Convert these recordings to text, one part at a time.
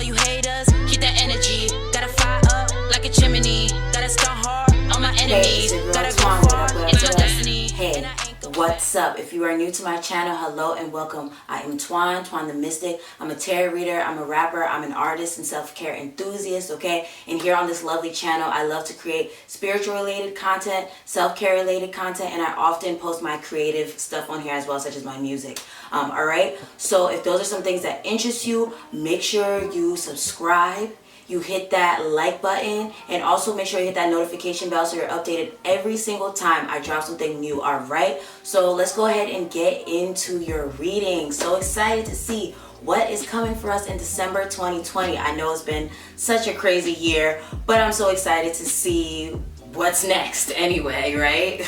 you haters, keep that energy. Gotta fire up like a chimney. Gotta start hard on my enemies. Gotta go far, it's my destiny. Hey, what's up? If you are new to my channel, hello and welcome. I am Twan the Mystik. I'm a tarot reader, I'm a rapper, I'm an artist and self-care enthusiast, okay? And here on this lovely channel, I love to create spiritual related content, self-care related content, and I often post my creative stuff on here as well, such as my music. Alright, so if those are some things that interest you, make sure you subscribe, you hit that like button, and also make sure you hit that notification bell so you're updated every single time I drop something new. Alright, so let's go ahead and get into your reading. So excited to see what is coming for us in December 2020. I know it's been such a crazy year, but I'm so excited to see what's next anyway, right?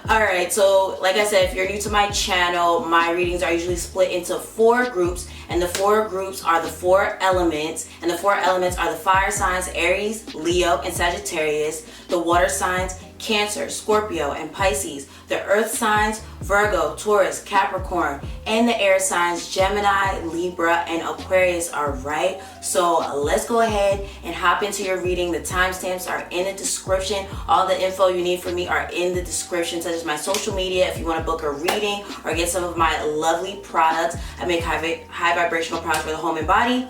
Alright, so like I said, if you're new to my channel, my readings are usually split into 4 groups, and the 4 groups are the 4 elements, and the 4 elements are the fire signs Aries, Leo, and Sagittarius, the water signs Cancer, Scorpio, and Pisces, the earth signs Virgo, Taurus, Capricorn, and the air signs Gemini, Libra, and Aquarius. Alright, so let's go ahead and hop into your reading. The timestamps are in the description. All the info you need from me are in the description, such as my social media if you want to book a reading or get some of my lovely products. I make high vibrational products for the home and body.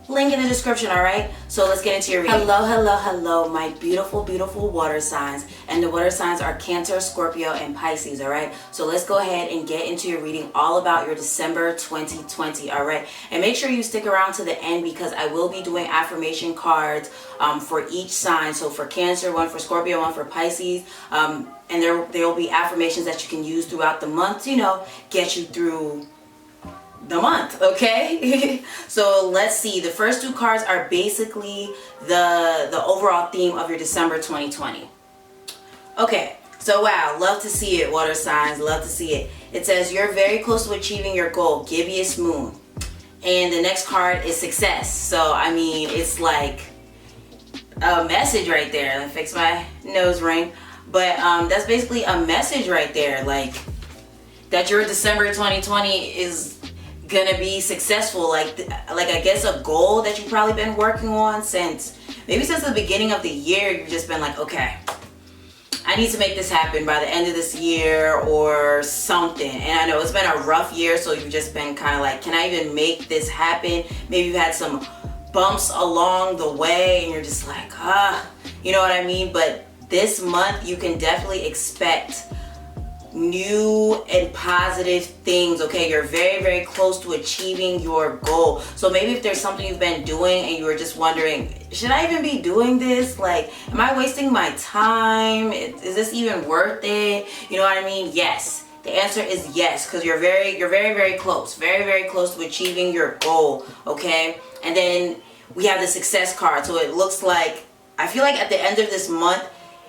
Link in the description. Alright, so let's get into your reading. Hello my beautiful water signs, and the water signs are Cancer, Scorpio, and Pisces. Alright, so let's go ahead and get into your reading all about your December 2020. Alright, and make sure you stick around to the end because I will be doing affirmation cards for each sign. So for Cancer, one for Scorpio, one for Pisces, and there will be affirmations that you can use throughout the month to, you know, get you through the month, okay? So let's see, the first 2 cards are basically the overall theme of your December 2020. Okay, so wow, love to see it, water signs, love to see it. It says you're very close to achieving your goal, gibbous moon. And the next card is success. So I mean, it's like a message right there. Let me fix my nose ring. But that's basically a message right there, like that your December 2020 is gonna be successful, like I guess a goal that you've probably been working on since the beginning of the year. You've just been like, okay, I need to make this happen by the end of this year or something. And I know it's been a rough year, so you've just been kind of like, can I even make this happen? Maybe you've had some bumps along the way and you're just like, you know what I mean? But this month you can definitely expect new and positive things, okay? You're very close to achieving your goal. So maybe if there's something you've been doing and you were just wondering, should I even be doing this? Like, am I wasting my time? Is this even worth it? You know what I mean? Yes. The answer is yes, because you're very close. Very close to achieving your goal, okay? And then we have the success card. So it looks like, I feel like at the end of this month,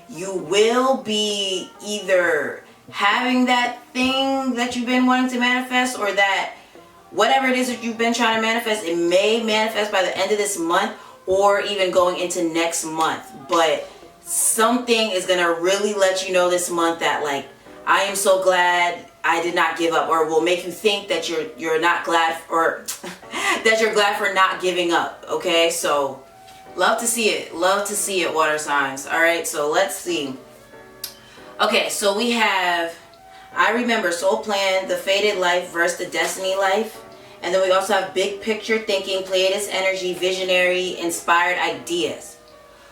you will be either having that thing that you've been wanting to manifest, or that whatever it is that you've been trying to manifest, it may manifest by the end of this month or even going into next month. But something is going to really let you know this month that, like, I am so glad I did not give up, or will make you think that you're not glad, or that you're glad for not giving up, okay? So love to see it, water signs. All right, so let's see. Okay, so we have I Remember, Soul Plan, The Fated Life versus The Destiny Life. And then we also have Big Picture Thinking, Pleiades Energy, Visionary, Inspired Ideas.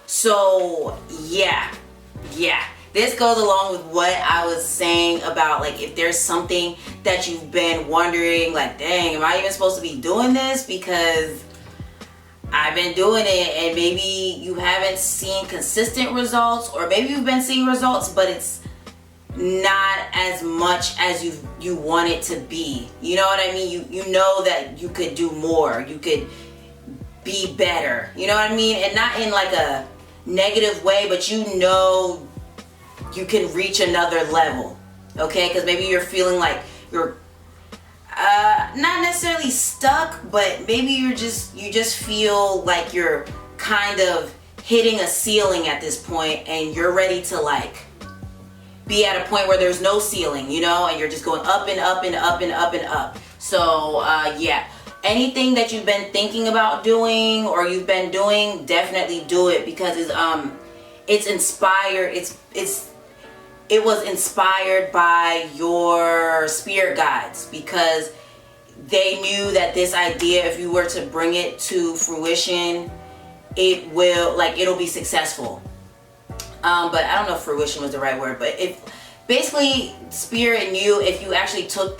So, yeah. This goes along with what I was saying about, like, if there's something that you've been wondering, like, dang, am I even supposed to be doing this? Because I've been doing it and maybe you haven't seen consistent results, or maybe you've been seeing results but it's not as much as you want it to be. You know what I mean? You know that you could do more, you could be better, you know what I mean? And not in like a negative way, but you know you can reach another level, okay? Because maybe you're feeling like you're not necessarily stuck, but maybe you just feel like you're kind of hitting a ceiling at this point, and you're ready to, like, be at a point where there's no ceiling, you know, and you're just going up and up and up and up and up. So yeah, anything that you've been thinking about doing or you've been doing, definitely do it, because it's inspired. It was inspired by your spirit guides, because they knew that this idea, if you were to bring it to fruition, it'll be successful. But I don't know if fruition was the right word, but if basically spirit knew, if you actually took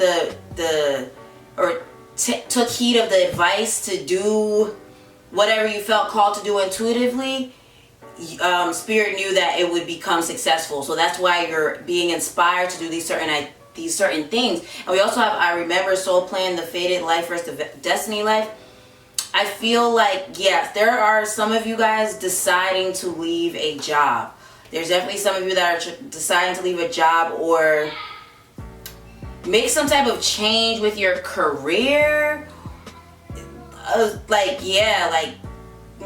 took heed of the advice to do whatever you felt called to do intuitively, spirit knew that it would become successful. So that's why you're being inspired to do these certain things. And we also have I Remember, Soul Plan, The Fated Life versus the Destiny Life. I feel like, yes, there are some of you guys deciding to leave a job. There's definitely some of you that are deciding to leave a job or make some type of change with your career.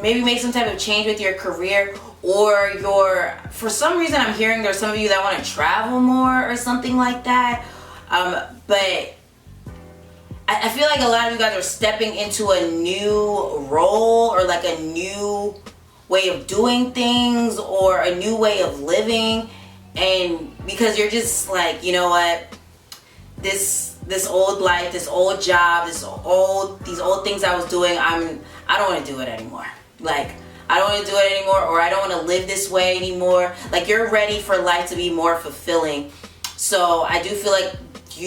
Maybe make some type of change with your career, or for some reason I'm hearing there's some of you that want to travel more or something like that. But I feel like a lot of you guys are stepping into a new role, or like a new way of doing things, or a new way of living. And because you're just like, you know what, this old life, this old job, these old things I was doing, I don't want to do it anymore. Like, I don't want to do it anymore, or I don't want to live this way anymore. Like, you're ready for life to be more fulfilling. So I do feel like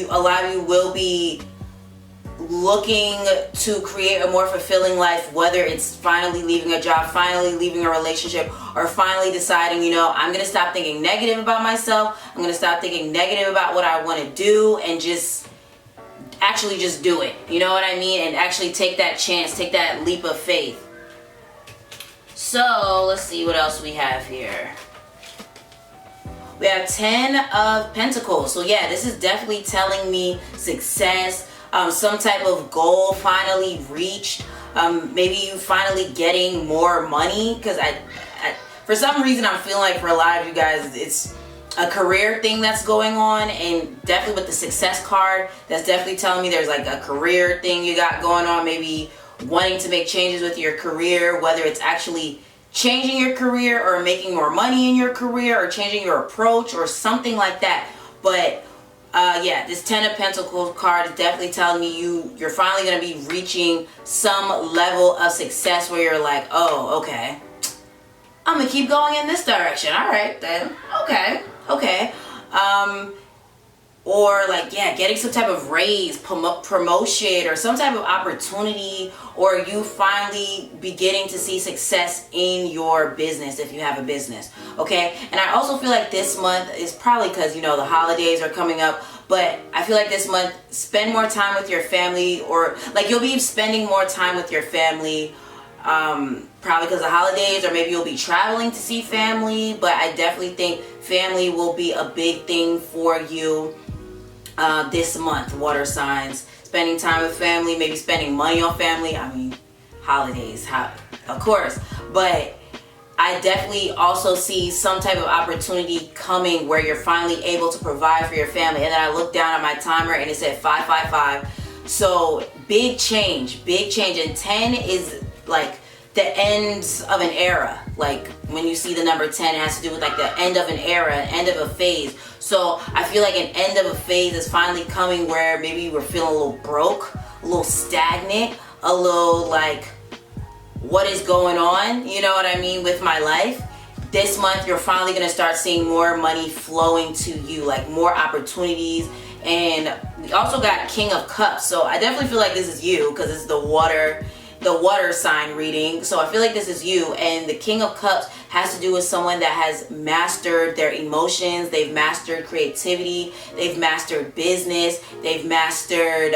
a lot of you will be looking to create a more fulfilling life, whether it's finally leaving a job, finally leaving a relationship, or finally deciding, I'm going to stop thinking negative about myself. I'm going to stop thinking negative about what I want to do, and just actually just do it. You know what I mean? And actually take that chance, take that leap of faith. So let's see what else we have here. We have 10 of Pentacles. So yeah, this is definitely telling me success, some type of goal finally reached. Maybe you finally getting more money, because I for some reason I'm feeling like for a lot of you guys it's a career thing that's going on, and definitely with the success card, that's definitely telling me there's like a career thing you got going on. Maybe wanting to make changes with your career, whether it's actually changing your career or making more money in your career or changing your approach or something like that. But yeah, this 10 of Pentacles card is definitely telling me you're finally going to be reaching some level of success where you're like, oh, okay, I'm going to keep going in this direction. All right, then. Okay. Or like, yeah, getting some type of raise, promotion, or some type of opportunity, or you finally beginning to see success in your business if you have a business, okay? And I also feel like this month is probably because, the holidays are coming up, but I feel like this month, spend more time with your family, or like you'll be spending more time with your family, probably because of holidays, or maybe you'll be traveling to see family. But I definitely think family will be a big thing for you this month, water signs. Spending time with family, maybe spending money on family. I mean, holidays, of course. But I definitely also see some type of opportunity coming where you're finally able to provide for your family. And then I looked down at my timer and it said 555. So big change. And 10 is like the end of an era. Like when you see the number 10, it has to do with like the end of an era, end of a phase. So I feel like an end of a phase is finally coming where maybe you were feeling a little broke, a little stagnant, a little like, what is going on? You know what I mean, with my life. This month, you're finally going to start seeing more money flowing to you, like more opportunities. And we also got King of Cups. So I definitely feel like this is you, because it's the water sign reading. So I feel like this is you. And the King of Cups has to do with someone that has mastered their emotions. They've mastered creativity. They've mastered business. They've mastered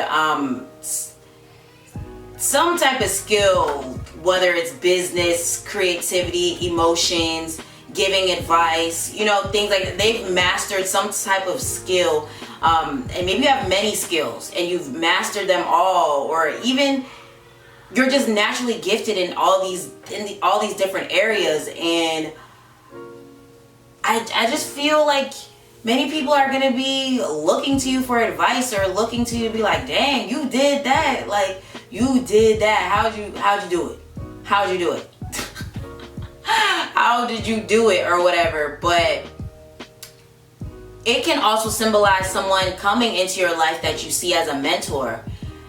some type of skill, whether it's business, creativity, emotions, giving advice, things like that. They've mastered some type of skill. And maybe you have many skills and you've mastered them all, or even you're just naturally gifted in all these different areas. And I just feel like many people are going to be looking to you for advice, or looking to you to be like, dang, you did that. Like, You did that. How'd you do it? How'd you do it? How did you do it or whatever? But it can also symbolize someone coming into your life that you see as a mentor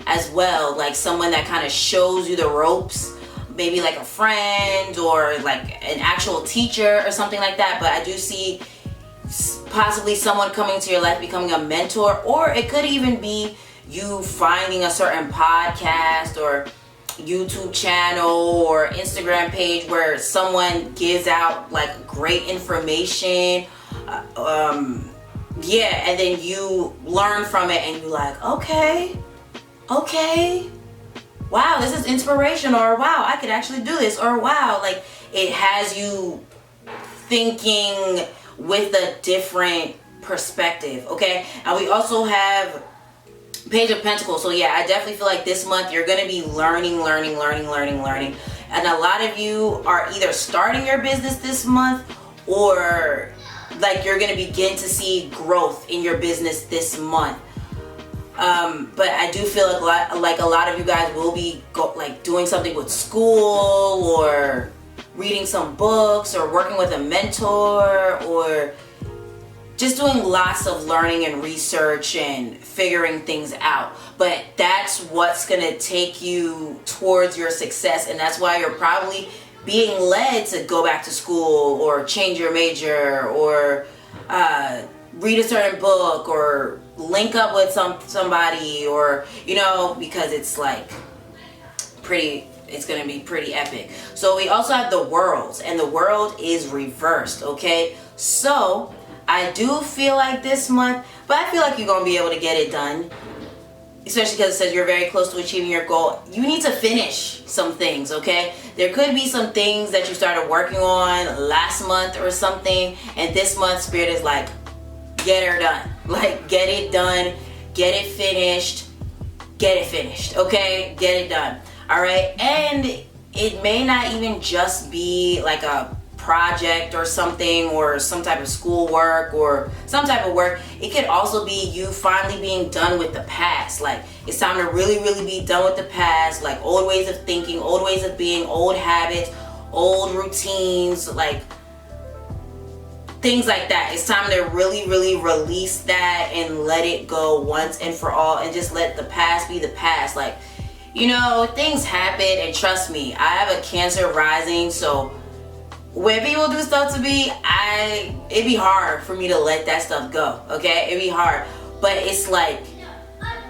as well, like someone that kind of shows you the ropes, maybe like a friend or like an actual teacher or something like that. But I do see possibly someone coming to your life becoming a mentor, or it could even be you finding a certain podcast or YouTube channel or Instagram page where someone gives out like great information, yeah, and then you learn from it and you're like, okay, wow, this is inspirational, or wow, I could actually do this, or wow, like it has you thinking with a different perspective, okay? And we also have Page of Pentacles. So yeah, I definitely feel like this month you're going to be learning. And a lot of you are either starting your business this month, or like you're going to begin to see growth in your business this month. But I do feel like a lot of you guys will be doing something with school, or reading some books, or working with a mentor, or just doing lots of learning and research and figuring things out. But that's what's gonna take you towards your success, and that's why you're probably being led to go back to school, or change your major, or read a certain book, or link up with somebody, or because it's like it's gonna be pretty epic. So we also have the World, and the World is reversed, okay? So I do feel like this month, but I feel like you're gonna be able to get it done, especially because it says you're very close to achieving your goal. You need to finish some things, okay? There could be some things that you started working on last month or something, and this month Spirit is like, get her done. Like, get it done, get it finished, okay? Get it done, all right? And it may not even just be like a project or something, or some type of schoolwork or some type of work. It could also be you finally being done with the past. Like, it's time to really be done with the past, like old ways of thinking, old ways of being, old habits, old routines, like things like that. It's time to really release that and let it go once and for all, and just let the past be the past. Like, things happen, and trust me, I have a Cancer rising, so when people do stuff to me, it'd be hard for me to let that stuff go, okay? It'd be hard. But it's like,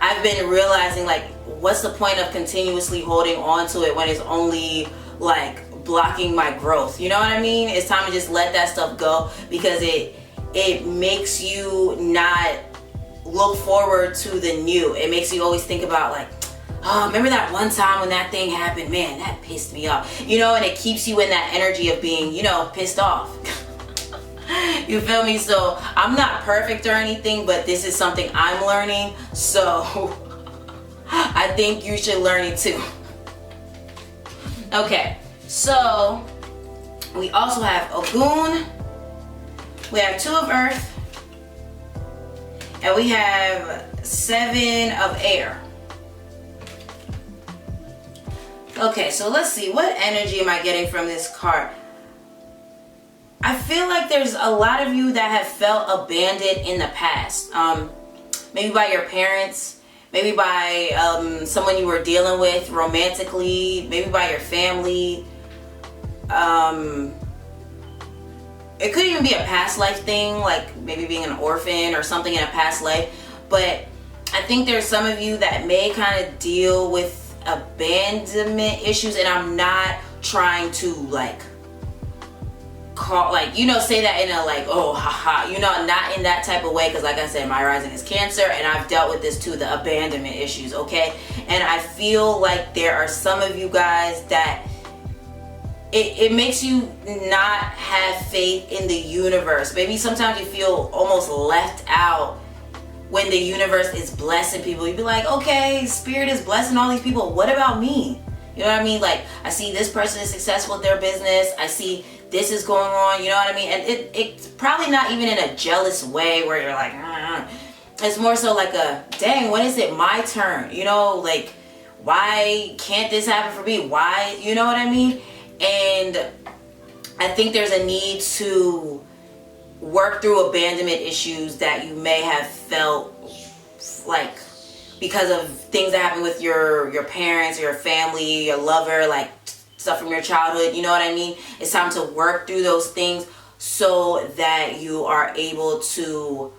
I've been realizing, like, what's the point of continuously holding on to it when it's only like blocking my growth? You know what I mean? It's time to just let that stuff go, because it makes you not look forward to the new. It makes you always think about, like, oh, remember that one time when that thing happened? Man, that pissed me off. And it keeps you in that energy of being, pissed off. You feel me? So I'm not perfect or anything, but this is something I'm learning. So I think you should learn it too. Okay, so we also have Ogun. We have 2 of Earth. And we have 7 of Air. Okay, so let's see. What energy am I getting from this card? I feel like there's a lot of you that have felt abandoned in the past. Maybe by your parents, maybe by someone you were dealing with romantically, maybe by your family. It could even be a past life thing, like maybe being an orphan or something in a past life. But I think there's some of you that may kind of deal with abandonment issues, and I'm not trying to say that in a oh haha, not in that type of way, because like I said, my rising is Cancer, and I've dealt with this too, the abandonment issues, okay? And I feel like there are some of you guys that it makes you not have faith in the universe. Maybe sometimes you feel almost left out when the universe is blessing people. You'd be like, okay, Spirit is blessing all these people. What about me? You know what I mean? Like, I see this person is successful with their business. I see this is going on. You know what I mean? And it's probably not even in a jealous way where you're like, it's more so like a, dang, when is it my turn? Like, why can't this happen for me? Why, you know what I mean? And I think there's a need to work through abandonment issues that you may have felt like because of things that happen with your parents, your family, your lover, like stuff from your childhood, you know what I mean? It's time to work through those things so that you are able to,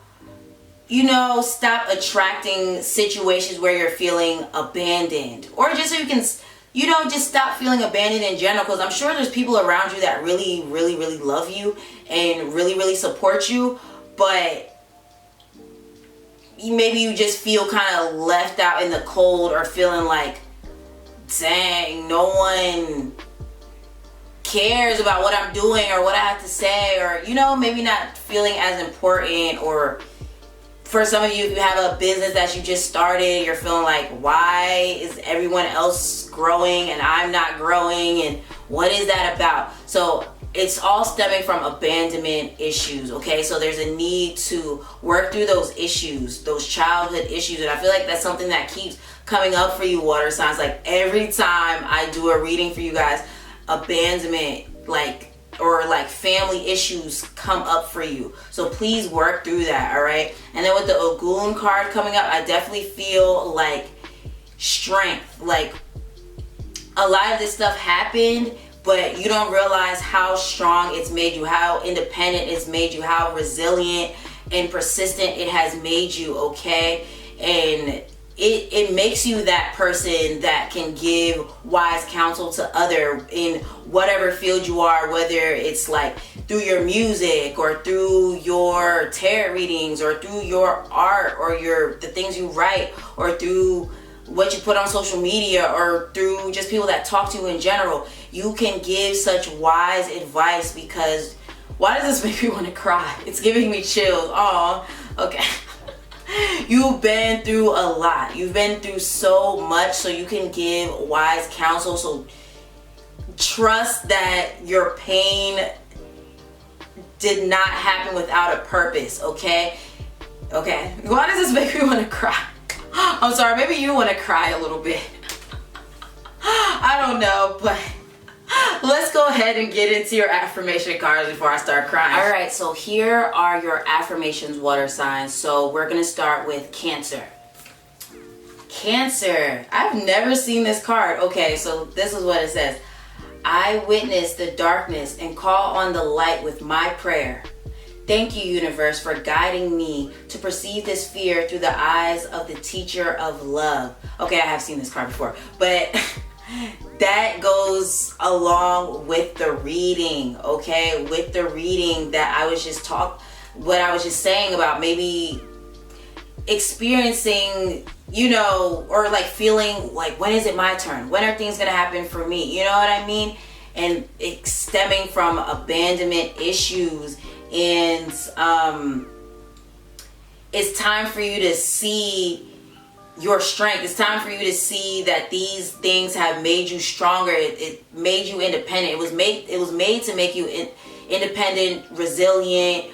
you know, stop attracting situations where you're feeling abandoned, or just so you can, you know, just stop feeling abandoned in general, because I'm sure there's people around you that really, really, really love you and really, really support you, but maybe you just feel kind of left out in the cold, or feeling like, dang, no one cares about what I'm doing or what I have to say, or, you know, maybe not feeling as important. Or for some of you, if you have a business that you just started, you're feeling like, why is everyone else growing and I'm not growing, and what is that about? So it's all stemming from abandonment issues, okay? So there's a need to work through those issues, those childhood issues. And I feel like that's something that keeps coming up for you, water signs. Like every time I do a reading for you guys, abandonment, or family issues come up for you. So please work through that, all right? And then with the Ogun card coming up, I definitely feel like strength. Like a lot of this stuff happened, but you don't realize how strong it's made you, how independent it's made you, how resilient and persistent it has made you, okay? And it makes you that person that can give wise counsel to other in whatever field you are, whether it's like through your music or through your tarot readings or through your art or the things you write or through what you put on social media or through just people that talk to you in general. You can give such wise advice, because why does this make me want to cry? It's giving me chills. Oh, okay. You've been through a lot. You've been through so much, so you can give wise counsel. So trust that your pain did not happen without a purpose, okay? Okay. Why does this make me want to cry? I'm sorry, maybe you want to cry a little bit. I don't know, but let's go ahead and get into your affirmation cards before I start crying. All right, so here are your affirmations, water signs. So we're going to start with Cancer. Cancer. I've never seen this card. Okay, so this is what it says. I witness the darkness and call on the light with my prayer. Thank you, universe, for guiding me to perceive this fear through the eyes of the teacher of love. Okay, I have seen this card before, but that goes along with the reading, okay? With the reading that I was just what I was just saying about maybe experiencing, you know, or like feeling like, when is it my turn? When are things gonna happen for me? You know what I mean? And it's stemming from abandonment issues. And it's time for you to see your strength. It's time for you to see that these things have made you stronger. It made you independent. It was made to make you independent, resilient,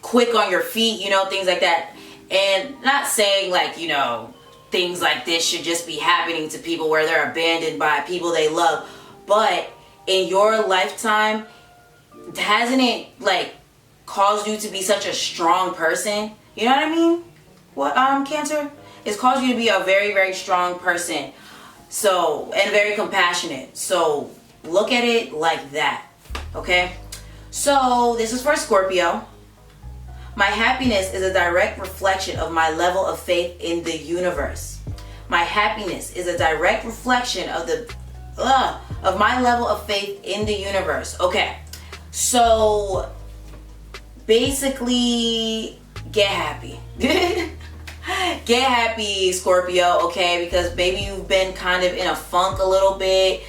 quick on your feet, you know, things like that. And not saying like, you know, things like this should just be happening to people where they're abandoned by people they love. But in your lifetime, hasn't it like caused you to be such a strong person? You know what I mean? What, Cancer? It's caused you to be a very, very strong person. So, and very compassionate. So look at it like that. Okay? So this is for Scorpio. My happiness is a direct reflection of my level of faith in the universe. My happiness is a direct reflection of of my level of faith in the universe. Okay. So basically, get happy. Get happy, Scorpio, okay? Because maybe you've been kind of in a funk a little bit.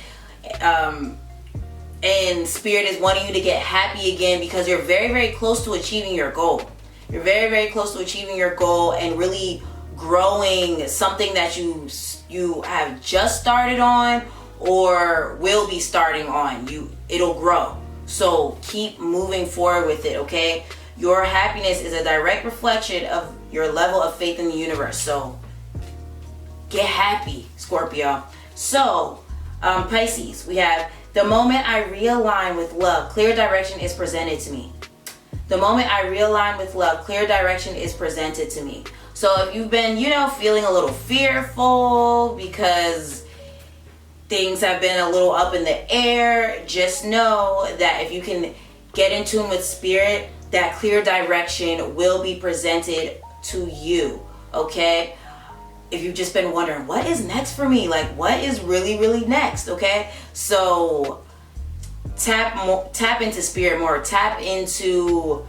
And Spirit is wanting you to get happy again, because you're very, very close to achieving your goal. You're very, very close to achieving your goal and really growing something that you have just started on or will be starting on. It'll grow. So keep moving forward with it, okay? Your happiness is a direct reflection of your level of faith in the universe. So get happy, Scorpio. So, Pisces, we have the moment I realign with love, clear direction is presented to me. The moment I realign with love, clear direction is presented to me. So if you've been, feeling a little fearful because things have been a little up in the air, just know that if you can get in tune with spirit, that clear direction will be presented to you, okay? If you've just been wondering, what is next for me? Like, what is really, really next, okay? So tap into spirit more, tap into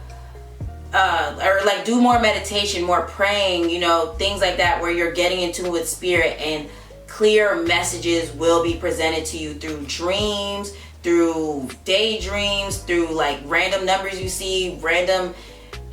or like do more meditation, more praying, things like that, where you're getting in tune with spirit, and clear messages will be presented to you through dreams, through daydreams, through like random numbers you see, random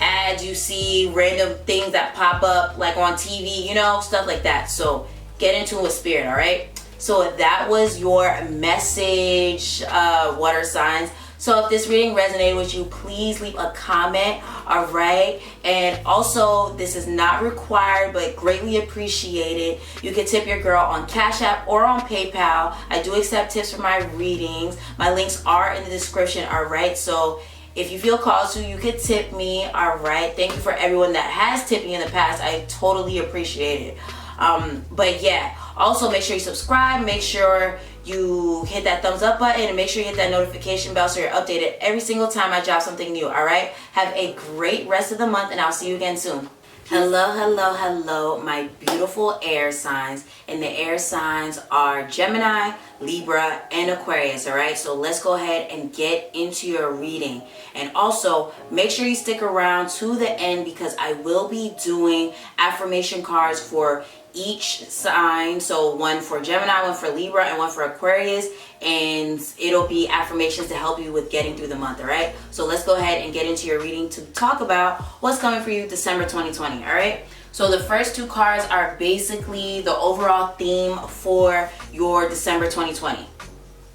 ads you see, random things that pop up like on TV, stuff like that. So get in tune with spirit, all right? So that was your message, water signs. So if this reading resonated with you, please leave a comment, all right? And also, this is not required, but greatly appreciated. You can tip your girl on Cash App or on PayPal. I do accept tips for my readings. My links are in the description, all right? So if you feel called to, you can tip me, all right? Thank you for everyone that has tipped me in the past. I totally appreciate it. But yeah, also make sure you subscribe, make sure you hit that thumbs up button, and make sure you hit that notification bell so you're updated every single time I drop something new, all right? Have a great rest of the month, and I'll see you again soon. Hello, my beautiful air signs. And the air signs are Gemini, Libra, and Aquarius, all right? So let's go ahead and get into your reading. And also, make sure you stick around to the end, because I will be doing affirmation cards for each sign. So one for Gemini, one for Libra, and one for Aquarius. And it'll be affirmations to help you with getting through the month, all right? So let's go ahead and get into your reading to talk about what's coming for you December 2020, all right? So the first two cards are basically the overall theme for your December 2020.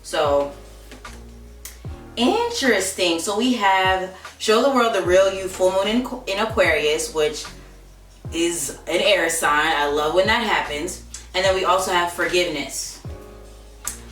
So interesting. So we have Show the World the Real You, full moon in Aquarius, which is an air sign. I love when that happens. And then we also have Forgiveness.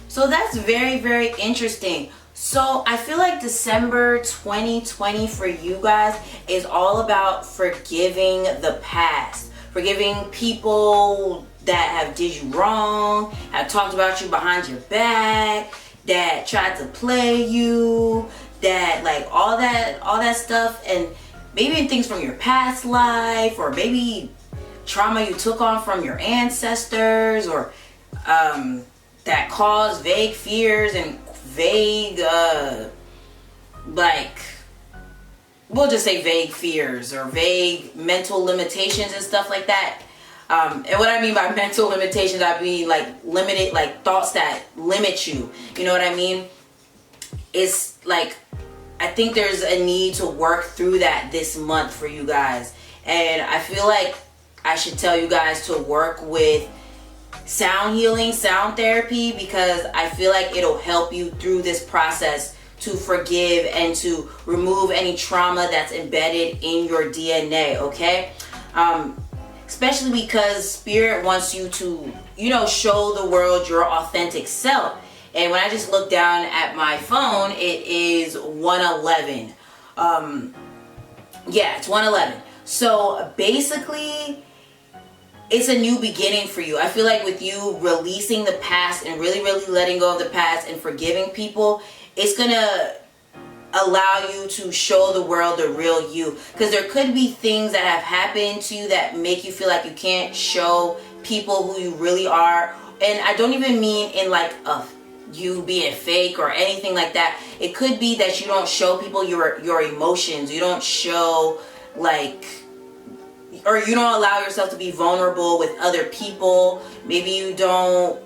So that's very, very interesting. So I feel like December 2020 for you guys is all about forgiving the past. Forgiving people that have did you wrong, have talked about you behind your back, that tried to play you, that like all that stuff, and maybe things from your past life, or maybe trauma you took on from your ancestors, or that caused vague fears and vague, like, we'll just say vague fears or vague mental limitations and stuff like that. And what I mean by mental limitations, I mean like limited, like thoughts that limit you. You know what I mean? It's like, I think there's a need to work through that this month for you guys. And I feel like I should tell you guys to work with sound healing, sound therapy, because I feel like it'll help you through this process to forgive and to remove any trauma that's embedded in your DNA, okay? Especially because Spirit wants you to, show the world your authentic self. And when I just look down at my phone, it is 111. Yeah, it's 111. So basically, it's a new beginning for you. I feel like with you releasing the past and really, really letting go of the past and forgiving people, it's going to allow you to show the world the real you. Because there could be things that have happened to you that make you feel like you can't show people who you really are. And I don't even mean in like you being fake or anything like that. It could be that you don't show people your emotions. You don't show or you don't allow yourself to be vulnerable with other people. Maybe you don't,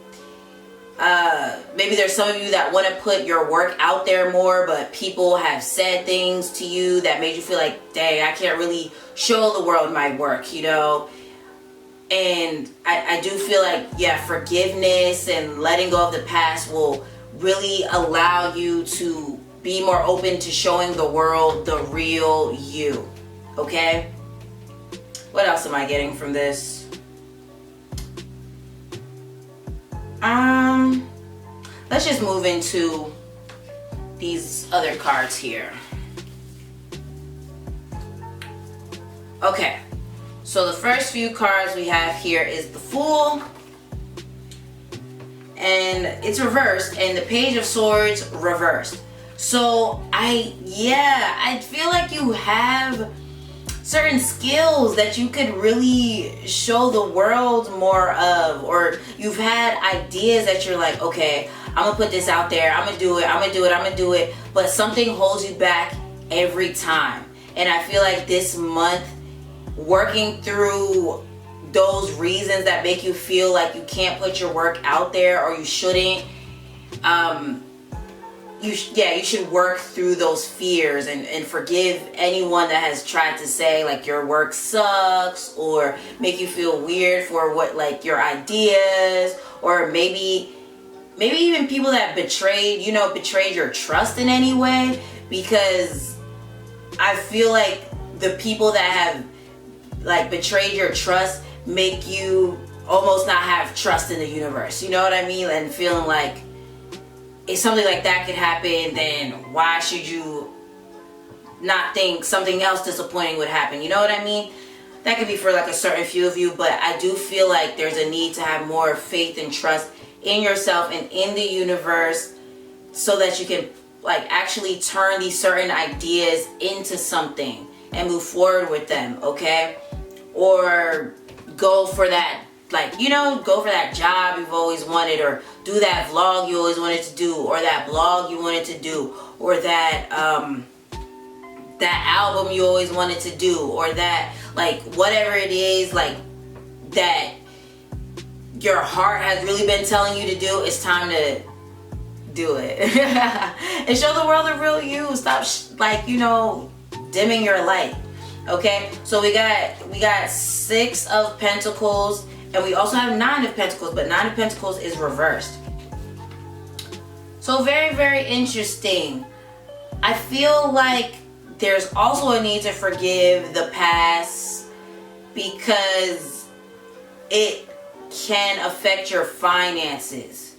maybe there's some of you that want to put your work out there more, but people have said things to you that made you feel like, dang, I can't really show the world my work, And I do feel like, yeah, forgiveness and letting go of the past will really allow you to be more open to showing the world the real you, okay? What else am I getting from this? Let's just move into these other cards here. Okay, so the first few cards we have here is the Fool, and it's reversed, and the Page of Swords reversed. So I feel like you have certain skills that you could really show the world more of, or you've had ideas that you're like, okay, I'm gonna put this out there, I'm gonna do it, but something holds you back every time. And I feel like this month, working through those reasons that make you feel like you can't put your work out there, or you shouldn't, you should work through those fears and forgive anyone that has tried to say like your work sucks, or make you feel weird for what, like, your ideas, or maybe even people that betrayed your trust in any way. Because I feel like the people that have like betrayed your trust make you almost not have trust in the universe, you know what I mean? And feeling like if something like that could happen, then why should you not think something else disappointing would happen, you know what I mean? That could be for like a certain few of you, but I do feel like there's a need to have more faith and trust in yourself and in the universe, so that you can like actually turn these certain ideas into something and move forward with them, okay? Or go for that, like, go for that job you've always wanted, or do that vlog you always wanted to do, or that blog you wanted to do, or that that album you always wanted to do, or that, like, whatever it is, like, that your heart has really been telling you to do. It's time to do it. And show the world the real you. Stop dimming your light. Okay, so we got 6 of Pentacles, and we also have 9 of Pentacles, but 9 of Pentacles is reversed. So very, very interesting. I feel like there's also a need to forgive the past, because it can affect your finances.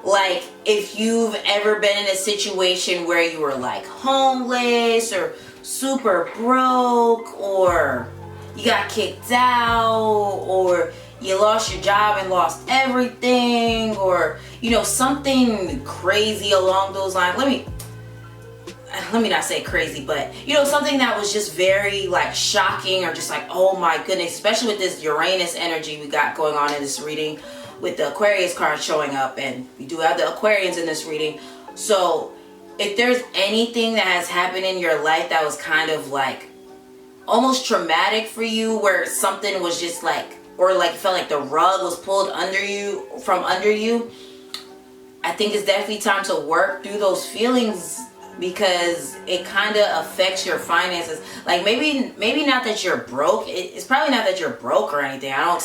Like, if you've ever been in a situation where you were like homeless, or super broke, or you got kicked out, or you lost your job and lost everything, or something crazy along those lines. Let me not say crazy, but something that was just very like shocking, or just like, oh my goodness, especially with this Uranus energy we got going on in this reading, with the Aquarius card showing up, and we do have the Aquarians in this reading. So if there's anything that has happened in your life that was kind of like almost traumatic for you, where something was just like, or like you felt like the rug was pulled from under you, I think it's definitely time to work through those feelings, because it kind of affects your finances. Like, maybe not that you're broke. It's probably not that you're broke or anything. I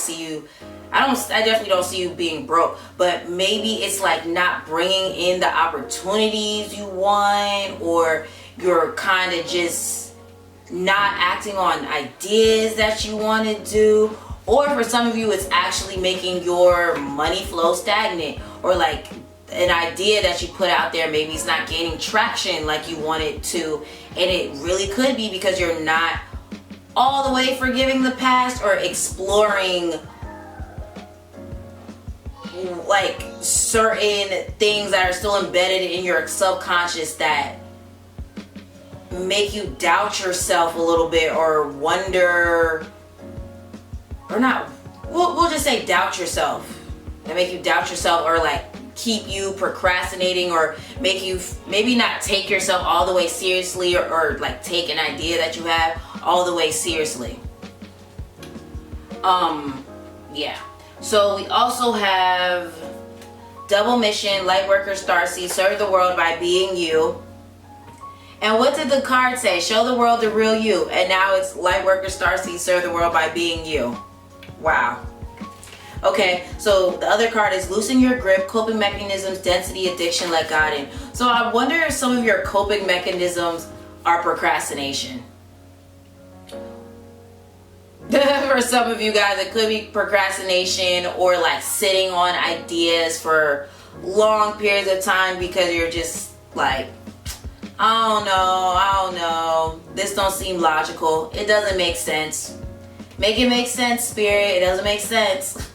definitely don't see you being broke, but maybe it's like not bringing in the opportunities you want, or you're kind of just not acting on ideas that you want to do, or for some of you it's actually making your money flow stagnant, or like an idea that you put out there, maybe it's not gaining traction like you want it to, and it really could be because you're not all the way forgiving the past, or exploring like certain things that are still embedded in your subconscious that make you doubt yourself a little bit, or wonder, or not, we'll just say doubt yourself, and make you doubt yourself, or like keep you procrastinating, or make you maybe not take yourself all the way seriously, or like take an idea that you have all the way seriously. Yeah. So we also have double mission, light worker, starseed, serve the world by being you. And what did the card say? Show the world the real you. And now it's light worker, starseed, serve the world by being you. Wow. Okay, so the other card is loosen your grip, coping mechanisms, density, addiction, let God in. So I wonder if some of your coping mechanisms are procrastination. For some of you guys, it could be procrastination or like sitting on ideas for long periods of time because you're just like, I don't know. This don't seem logical. It doesn't make sense. Make it make sense, Spirit. It doesn't make sense.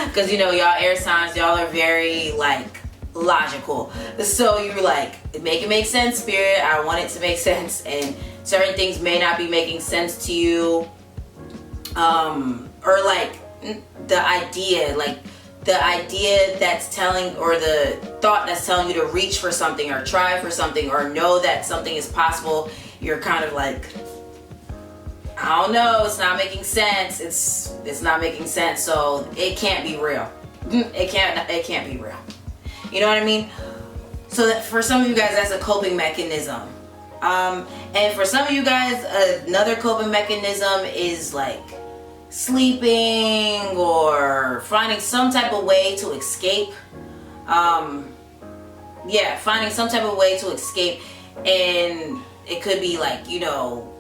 Because, you know, y'all air signs, y'all are very, like, logical. So you're like, make it make sense, Spirit. I want it to make sense. And certain things may not be making sense to you. Or, like, the idea that's telling, or the thought that's telling you to reach for something or try for something or know that something is possible, you're kind of like, I don't know, it's not making sense. It's not making sense, so it can't be real. It can't be real. You know what I mean? So that for some of you guys, that's a coping mechanism. And for some of you guys, another coping mechanism is like sleeping or finding some type of way to escape. Yeah, finding some type of way to escape. And it could be like, you know,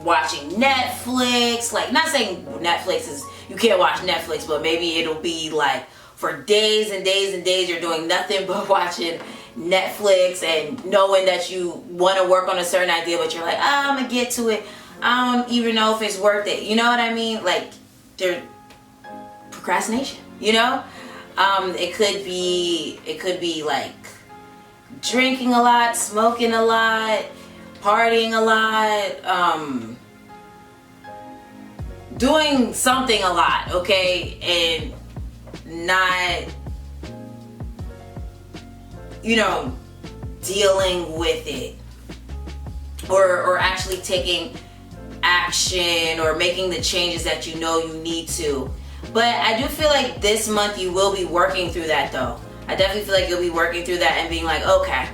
watching Netflix. Like, not saying Netflix is, you can't watch Netflix, but maybe it'll be like for days and days and days you're doing nothing but watching Netflix and knowing that you want to work on a certain idea, but you're like, I'm gonna get to it. I don't even know if it's worth it. You know what I mean? Like, there's procrastination, you know? It could be like drinking a lot, smoking a lot, partying a lot, doing something a lot, okay? And not, you know, dealing with it. Or actually taking action or making the changes that you know you need to. But I do feel like this month you will be working through that though. I definitely feel like you'll be working through that and being like, okay,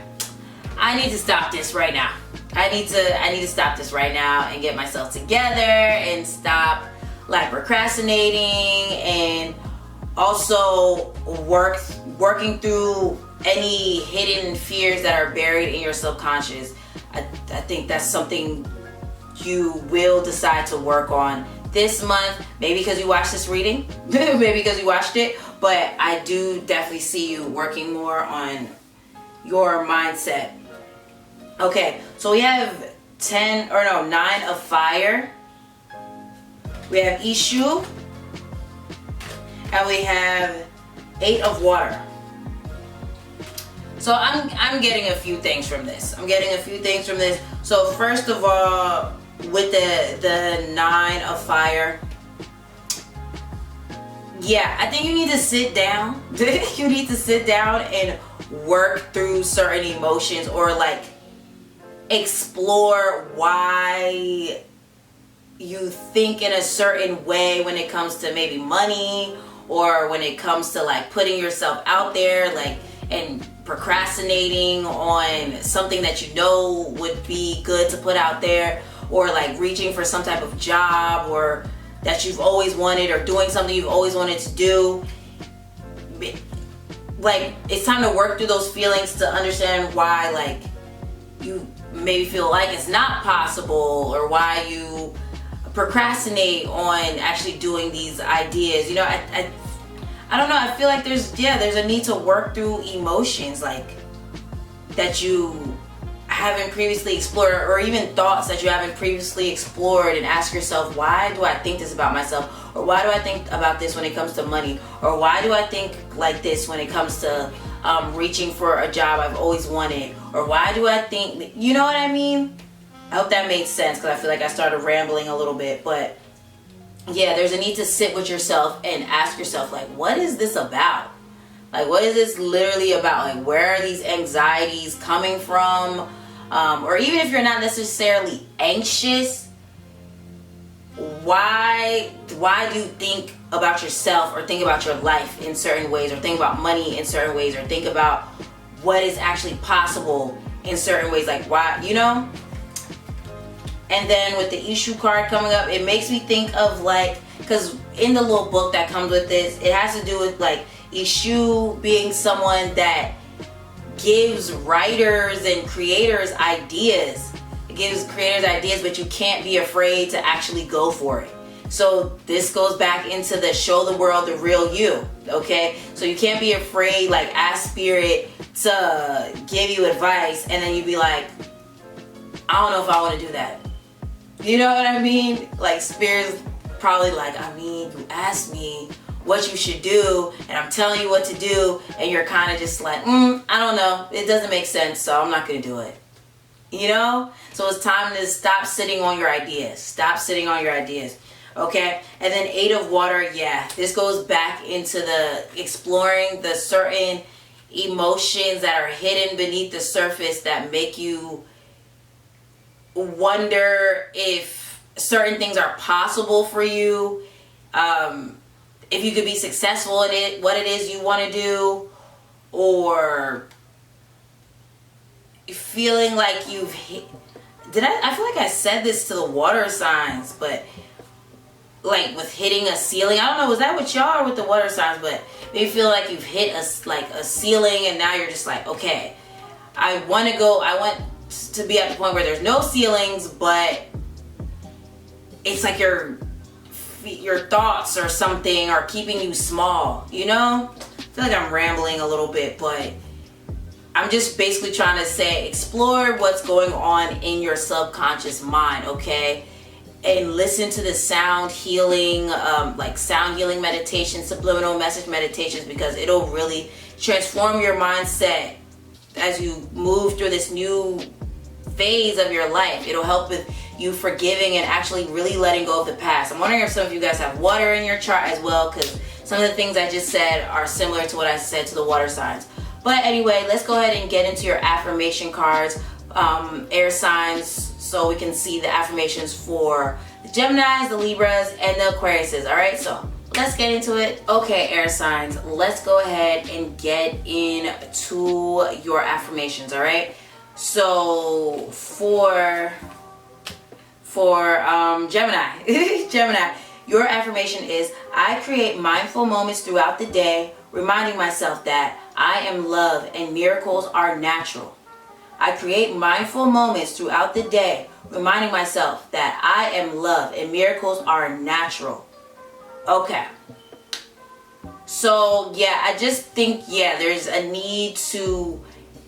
I need to stop this right now. I need to stop this right now and get myself together and stop like procrastinating, and also working through any hidden fears that are buried in your subconscious. I think that's something you will decide to work on this month. Maybe because you watched this reading, maybe because you watched it, but I do definitely see you working more on your mindset. Okay, so we have 9 of fire. We have issue. And we have 8 of water. So I'm getting a few things from this. So first of all, with the 9 of fire, yeah, I think you need to sit down. You need to sit down and work through certain emotions, or like explore why you think in a certain way when it comes to maybe money, or when it comes to like putting yourself out there, like, and procrastinating on something that you know would be good to put out there, or like reaching for some type of job or that you've always wanted, or doing something you've always wanted to do. Like, it's time to work through those feelings to understand why like you maybe feel like it's not possible, or why you procrastinate on actually doing these ideas. You know, I don't know, I feel like there's a need to work through emotions like that you haven't previously explored, or even thoughts that you haven't previously explored, and ask yourself, why do I think this about myself? Or why do I think about this when it comes to money? Or why do I think like this when it comes to reaching for a job I've always wanted? Or why do I think, you know what I mean? I hope that made sense, because I feel like I started rambling a little bit. But yeah, there's a need to sit with yourself and ask yourself, like, what is this about? Like, what is this literally about? Like, where are these anxieties coming from? Or even if you're not necessarily anxious, why do you think about yourself, or think about your life in certain ways, or think about money in certain ways, or think about what is actually possible in certain ways? Like, why, you know? And then with the issue card coming up, it makes me think of like, because in the little book that comes with this, it has to do with like issue being someone that gives writers and creators ideas. It gives creators ideas, but you can't be afraid to actually go for it. So this goes back into the show the world the real you, okay? So you can't be afraid, like, ask spirit to give you advice and then you be like, I don't know if I want to do that. You know what I mean? Like, spirit's probably like, I mean, you asked me what you should do and I'm telling you what to do and you're kind of just like, I don't know, it doesn't make sense, so I'm not gonna do it. You know? So it's time to stop sitting on your ideas. Stop sitting on your ideas. Okay? And then 8 of water, yeah, this goes back into the exploring the certain emotions that are hidden beneath the surface that make you wonder if certain things are possible for you, if you could be successful in it, what it is you want to do, or feeling like you've hit, I feel like I said this to the water signs, but like with hitting a ceiling, I don't know, was that with y'all or with the water signs? But maybe feel like you've hit a ceiling and now you're just like, okay, I want to be at the point where there's no ceilings, but it's like your thoughts or something are keeping you small, you know? I feel like I'm rambling a little bit, but I'm just basically trying to say, explore what's going on in your subconscious mind, okay? And listen to the sound healing, like sound healing meditation, subliminal message meditations, because it'll really transform your mindset as you move through this new phase of your life. It'll help with you forgiving and actually really letting go of the past. I'm wondering if some of you guys have water in your chart as well, because some of the things I just said are similar to what I said to the water signs. But anyway, let's go ahead and get into your affirmation cards, air signs, so we can see the affirmations for the Geminis, the Libras, and the Aquariuses. All right, so let's get into it. Okay, air signs, let's go ahead and get into your affirmations. All right, so for Gemini, Gemini, your affirmation is, I create mindful moments throughout the day, reminding myself that I am love and miracles are natural. I create mindful moments throughout the day, reminding myself that I am love and miracles are natural. Okay. So, yeah, I just think, yeah, there's a need to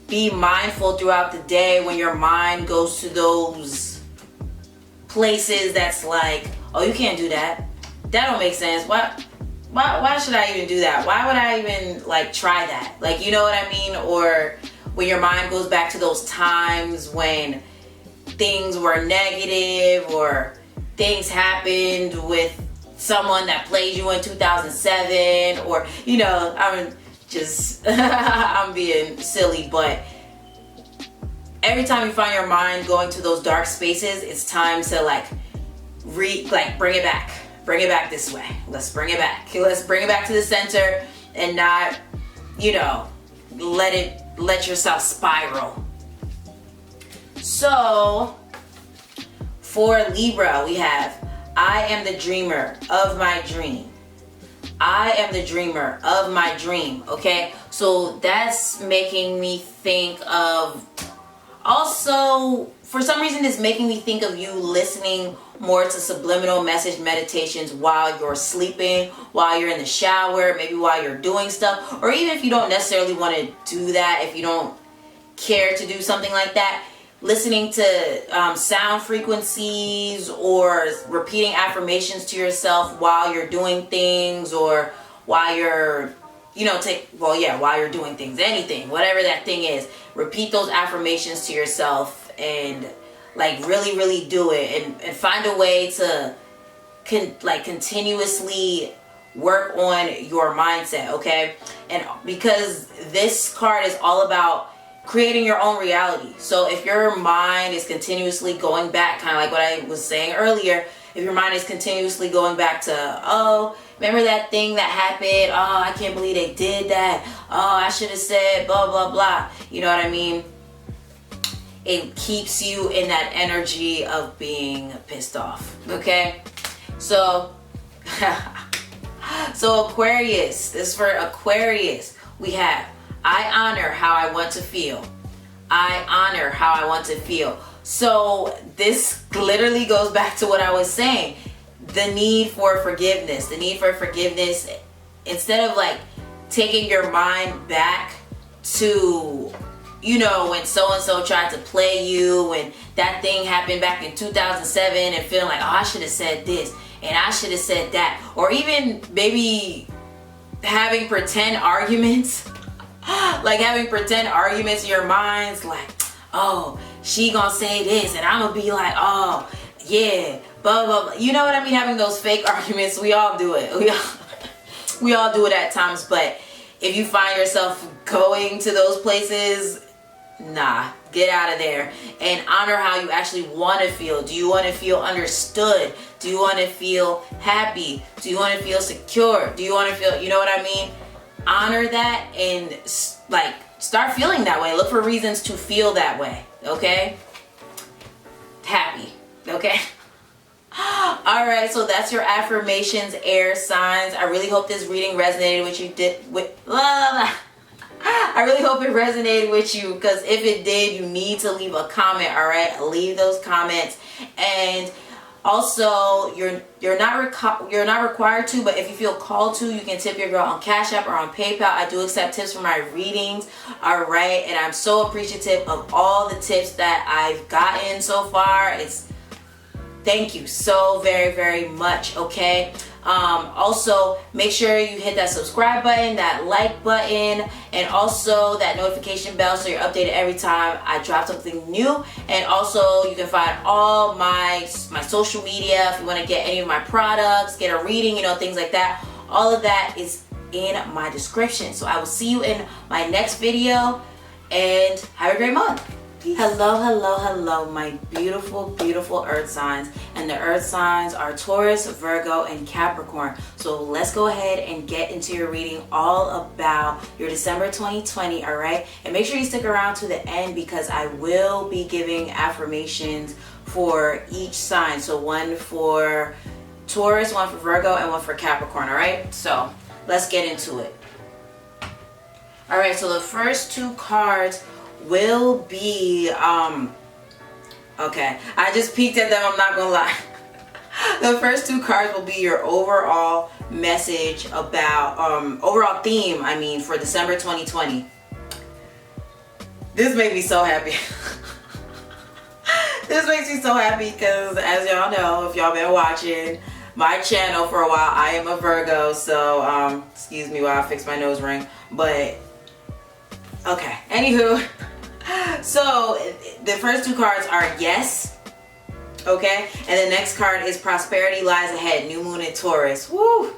be mindful throughout the day when your mind goes to those places that's like, oh, you can't do that. That don't make sense. Why should I even do that? Why would I even like try that? Like, you know what I mean? Or when your mind goes back to those times when things were negative or things happened with someone that played you in 2007, or, you know, I'm just, I'm being silly, but every time you find your mind going to those dark spaces, it's time to like bring it back. Bring it back this way. Let's bring it back. Let's bring it back to the center and not, you know, let yourself spiral. So for Libra, we have, I am the dreamer of my dream. I am the dreamer of my dream. Okay, so that's making me think of, also for some reason it's making me think of you listening more to subliminal message meditations while you're sleeping, while you're in the shower, maybe while you're doing stuff, or even if you don't necessarily want to do that, if you don't care to do something like that, listening to sound frequencies or repeating affirmations to yourself while you're doing things, or while you're, you know, while you're doing things, anything, whatever that thing is, repeat those affirmations to yourself and like really do it, and find a way to continuously work on your mindset, okay? And because this card is all about creating your own reality. So if your mind is continuously going back, kind of like what I was saying earlier, if your mind is continuously going back to, oh, remember that thing that happened? Oh, I can't believe they did that. Oh, I should have said blah, blah, blah. You know what I mean? It keeps you in that energy of being pissed off, okay? So, so Aquarius, this is for Aquarius. We have, I honor how I want to feel. I honor how I want to feel. So this literally goes back to what I was saying. the need for forgiveness. The need for forgiveness, instead of like taking your mind back to, you know, when so-and-so tried to play you and that thing happened back in 2007 and feeling like, oh, I should have said this and I should have said that. Or even maybe having pretend arguments. Like having pretend arguments in your minds, like, oh, she gonna say this and I'm gonna be like, oh, yeah, blah, blah, blah. You know what I mean? Having those fake arguments, we all do it. We all do it at times, but if you find yourself going to those places, nah, get out of there and honor how you actually want to feel. Do you want to feel understood? Do you want to feel happy? Do you want to feel secure? Do you want to feel, you know what I mean? Honor that and like start feeling that way. Look for reasons to feel that way, okay? Happy, okay? All right, so that's your affirmations, air signs. I really hope this reading resonated with you. I really hope it resonated with you, because if it did, you need to leave a comment. All right, leave those comments. And also, you're not required to, but if you feel called to, you can tip your girl on Cash App or on PayPal. I do accept tips for my readings. All right, and I'm so appreciative of all the tips that I've gotten so far. Thank you so very, very much, okay? Also, make sure you hit that subscribe button, that like button, and also that notification bell so you're updated every time I drop something new. And also, you can find all my social media if you want to get any of my products, get a reading, you know, things like that. All of that is in my description. So I will see you in my next video, and have a great month. Peace. Hello, my beautiful, beautiful earth signs. And the earth signs are Taurus, Virgo, and Capricorn. So let's go ahead and get into your reading all about your December 2020, all right? And make sure you stick around to the end, because I will be giving affirmations for each sign. So one for Taurus, one for Virgo, and one for Capricorn, all right? So let's get into it. All right, so the first two cards will be okay, I just peeked at them, I'm not gonna lie. The first two cards will be your overall message about overall theme, I mean, for December 2020. This made me so happy. This makes me so happy because, as y'all know, if y'all been watching my channel for a while, I am a Virgo. So excuse me while I fix my nose ring, but okay, anywho. So the first two cards are yes, okay, and the next card is prosperity lies ahead, new moon in Taurus. Woo,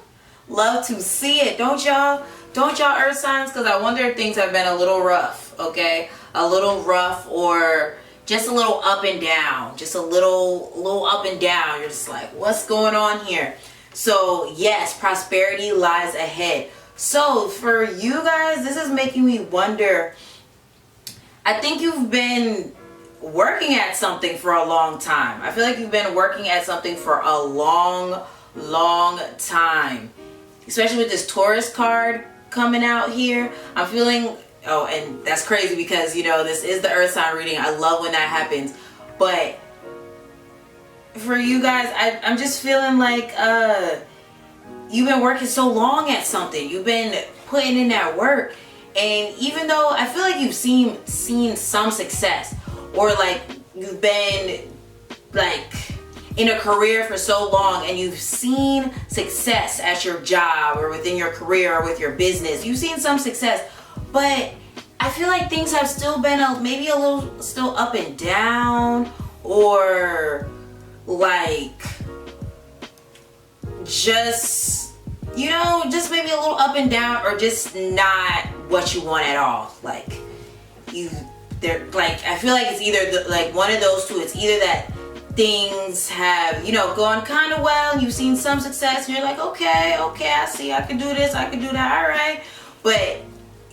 love to see it, don't y'all earth signs? Because I wonder if things have been a little rough, okay, a little rough, or just a little up and down, just a little up and down. You're just like, what's going on here? So yes, prosperity lies ahead. So for you guys, this is making me wonder, I think you've been working at something for a long time. I feel like you've been working at something for a long time. Especially with this Taurus card coming out here. I'm feeling, oh, and that's crazy because, you know, this is the earth sign reading. I love when that happens. But for you guys, I'm just feeling like you've been working so long at something. You've been putting in that work. And even though I feel like you've seen some success, or like you've been like in a career for so long and you've seen success at your job or within your career or with your business, you've seen some success, but I feel like things have still been maybe a little still up and down, or like just, you know, just maybe a little up and down, or just not what you want at all. Like I feel like it's either like one of those two. It's either that things have, you know, gone kind of well, you've seen some success, and you're like, okay, I see, I can do this, I can do that, all right, but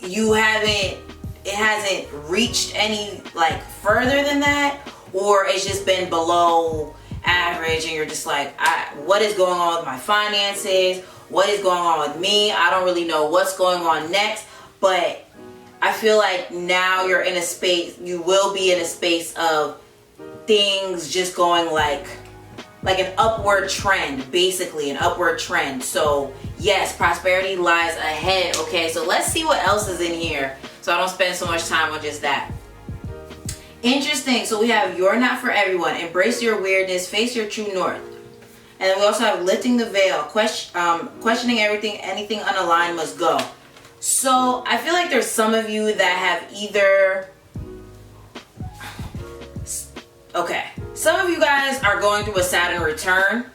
it hasn't reached any like further than that, or it's just been below average, and you're just like, what is going on with my finances? What is going on with me? I don't really know what's going on next. But I feel like now you're in a space, you will be in a space of things just going like like an upward trend, basically an upward trend. So yes, prosperity lies ahead. Okay, so let's see what else is in here so I don't spend so much time on just that. Interesting. So we have you're not for everyone, embrace your weirdness, face your true north. And then we also have lifting the veil, questioning everything, anything unaligned must go. So I feel like there's some of you that have either, okay, some of you guys are going through a Saturn return.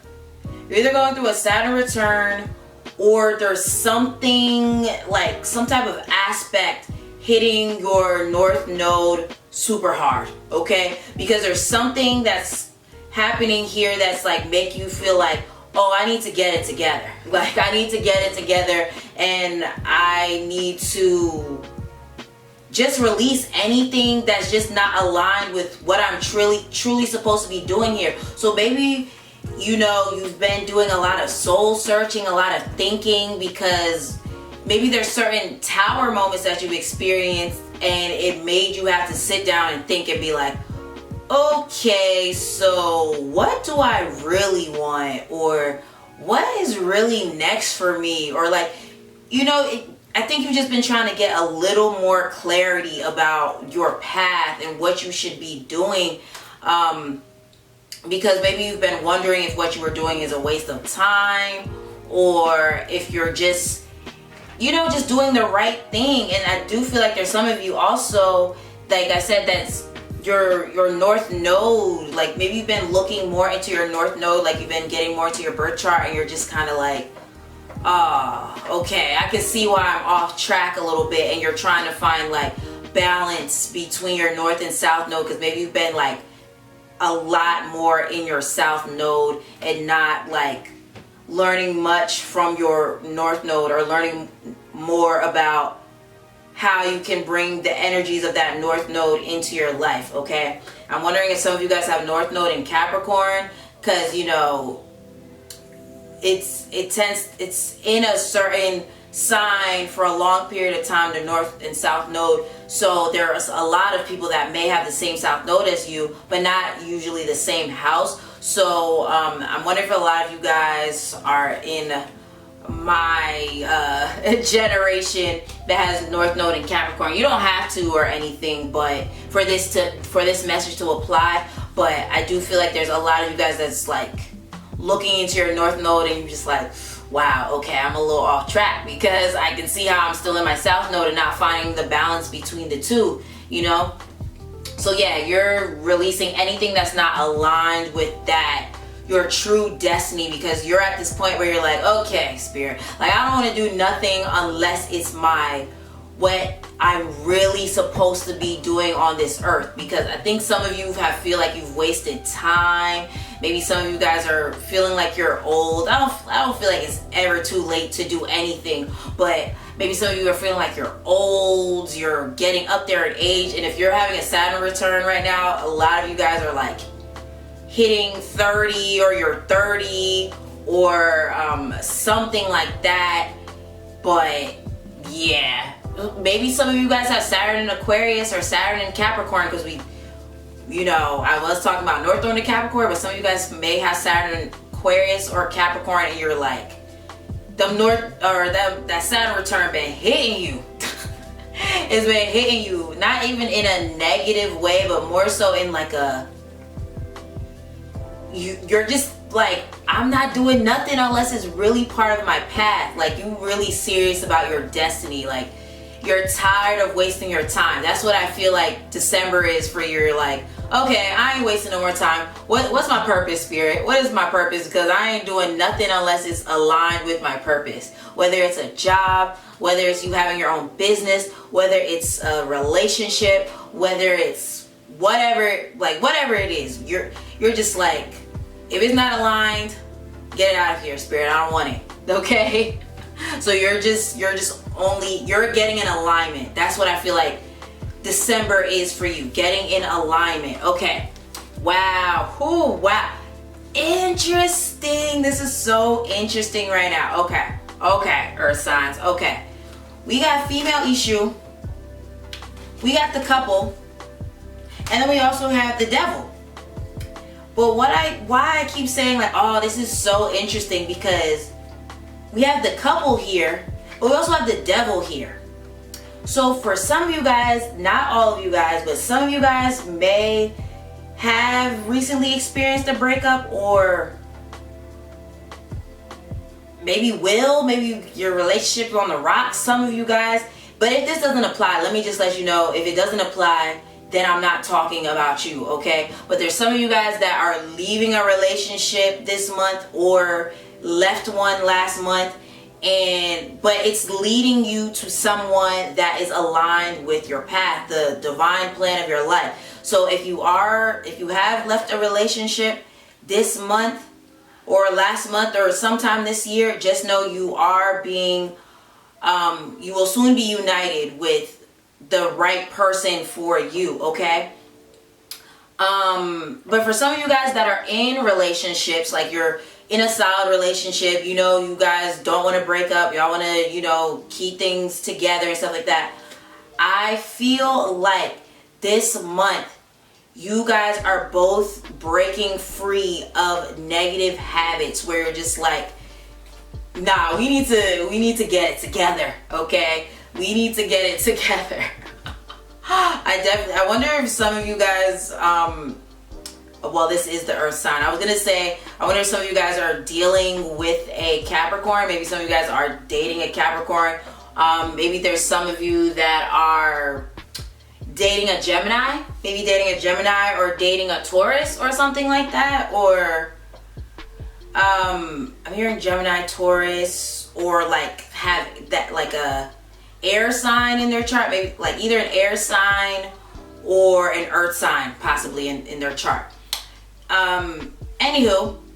You're either going through a Saturn return, or there's something like some type of aspect hitting your north node super hard, okay? Because there's something that's happening here that's like make you feel like, oh, I need to get it together. Like I need to get it together, and I need to just release anything that's just not aligned with what I'm truly supposed to be doing here. So maybe, you know, you've been doing a lot of soul searching, a lot of thinking, because maybe there's certain tower moments that you've experienced and it made you have to sit down and think and be like, okay, so what do I really want, or what is really next for me? Or like, you know, I think you've just been trying to get a little more clarity about your path and what you should be doing, because maybe you've been wondering if what you were doing is a waste of time, or if you're just, you know, just doing the right thing. And I do feel like there's some of you also, like I said, that's your north node, like maybe you've been looking more into your north node, like you've been getting more into your birth chart, and you're just kind of like, okay, I can see why I'm off track a little bit, and you're trying to find like balance between your north and south node, because maybe you've been like a lot more in your south node and not like learning much from your north node, or learning more about how you can bring the energies of that north node into your life. Okay, I'm wondering if some of you guys have north node in Capricorn, because you know it's in a certain sign for a long period of time, the north and south node. So there's a lot of people that may have the same south node as you, but not usually the same house. So I'm wondering if a lot of you guys are in my generation that has north node in Capricorn. You don't have to or anything, but for this message to apply. But I do feel like there's a lot of you guys that's like looking into your north node and you're just like, wow, okay, I'm a little off track, because I can see how I'm still in my south node and not finding the balance between the two, you know? So yeah, you're releasing anything that's not aligned with that, your true destiny, because you're at this point where you're like, okay, spirit, like I don't want to do nothing unless it's what I'm really supposed to be doing on this earth. Because I think some of you feel like you've wasted time. Maybe some of you guys are feeling like you're old. I don't feel like it's ever too late to do anything, but maybe some of you are feeling like you're old, you're getting up there in age. And if you're having a Saturn return right now, a lot of you guys are like hitting 30, or you're 30, or something like that. But yeah, maybe some of you guys have Saturn in Aquarius or Saturn in Capricorn, because you know, I was talking about North Node in Capricorn, but some of you guys may have Saturn in Aquarius or Capricorn, and you're like, that Saturn return been hitting you. It's been hitting you, not even in a negative way, but more so in like you're just like, I'm not doing nothing unless it's really part of my path. Like you really serious about your destiny. Like you're tired of wasting your time. That's what I feel like December is for you. You're like, okay, I ain't wasting no more time. What's my purpose, spirit? What is my purpose? Because I ain't doing nothing unless it's aligned with my purpose. Whether it's a job, whether it's you having your own business, whether it's a relationship, whether it's whatever it is, you're just like, if it's not aligned, get it out of here, spirit. I don't want it. Okay? So you're getting in alignment. That's what I feel like December is for you. Getting in alignment. Okay. Wow. Ooh, wow. Interesting. This is so interesting right now. Okay. Okay, Earth signs. Okay. We got female issue. We got the couple. And then we also have the devil. But why I keep saying like, oh, this is so interesting, because we have the couple here, but we also have the devil here. So for some of you guys, not all of you guys, but some of you guys may have recently experienced a breakup, or maybe your relationship is on the rocks, some of you guys. But if this doesn't apply, let me just let you know, if it doesn't apply, then I'm not talking about you, okay? But there's some of you guys that are leaving a relationship this month, or left one last month, but it's leading you to someone that is aligned with your path, the divine plan of your life. So if you have left a relationship this month or last month or sometime this year, just know you are you will soon be united with the right person for you, okay? But for some of you guys that are in relationships, like you're in a solid relationship, you guys don't want to break up, y'all want to, keep things together and stuff like that. I feel like this month, you guys are both breaking free of negative habits where you're just like, nah, we need to get it together, okay? We need to get it together. I wonder if some of you guys, well, this is the earth sign. I was gonna say, I wonder if some of you guys are dealing with a Capricorn. Maybe some of you guys are dating a Capricorn. Maybe there's some of you that are dating a Gemini. Maybe dating a Gemini or dating a Taurus or something like that. Or I'm hearing Gemini, Taurus, or like have that like a air sign in their chart. Maybe like either an air sign or an earth sign possibly in their chart.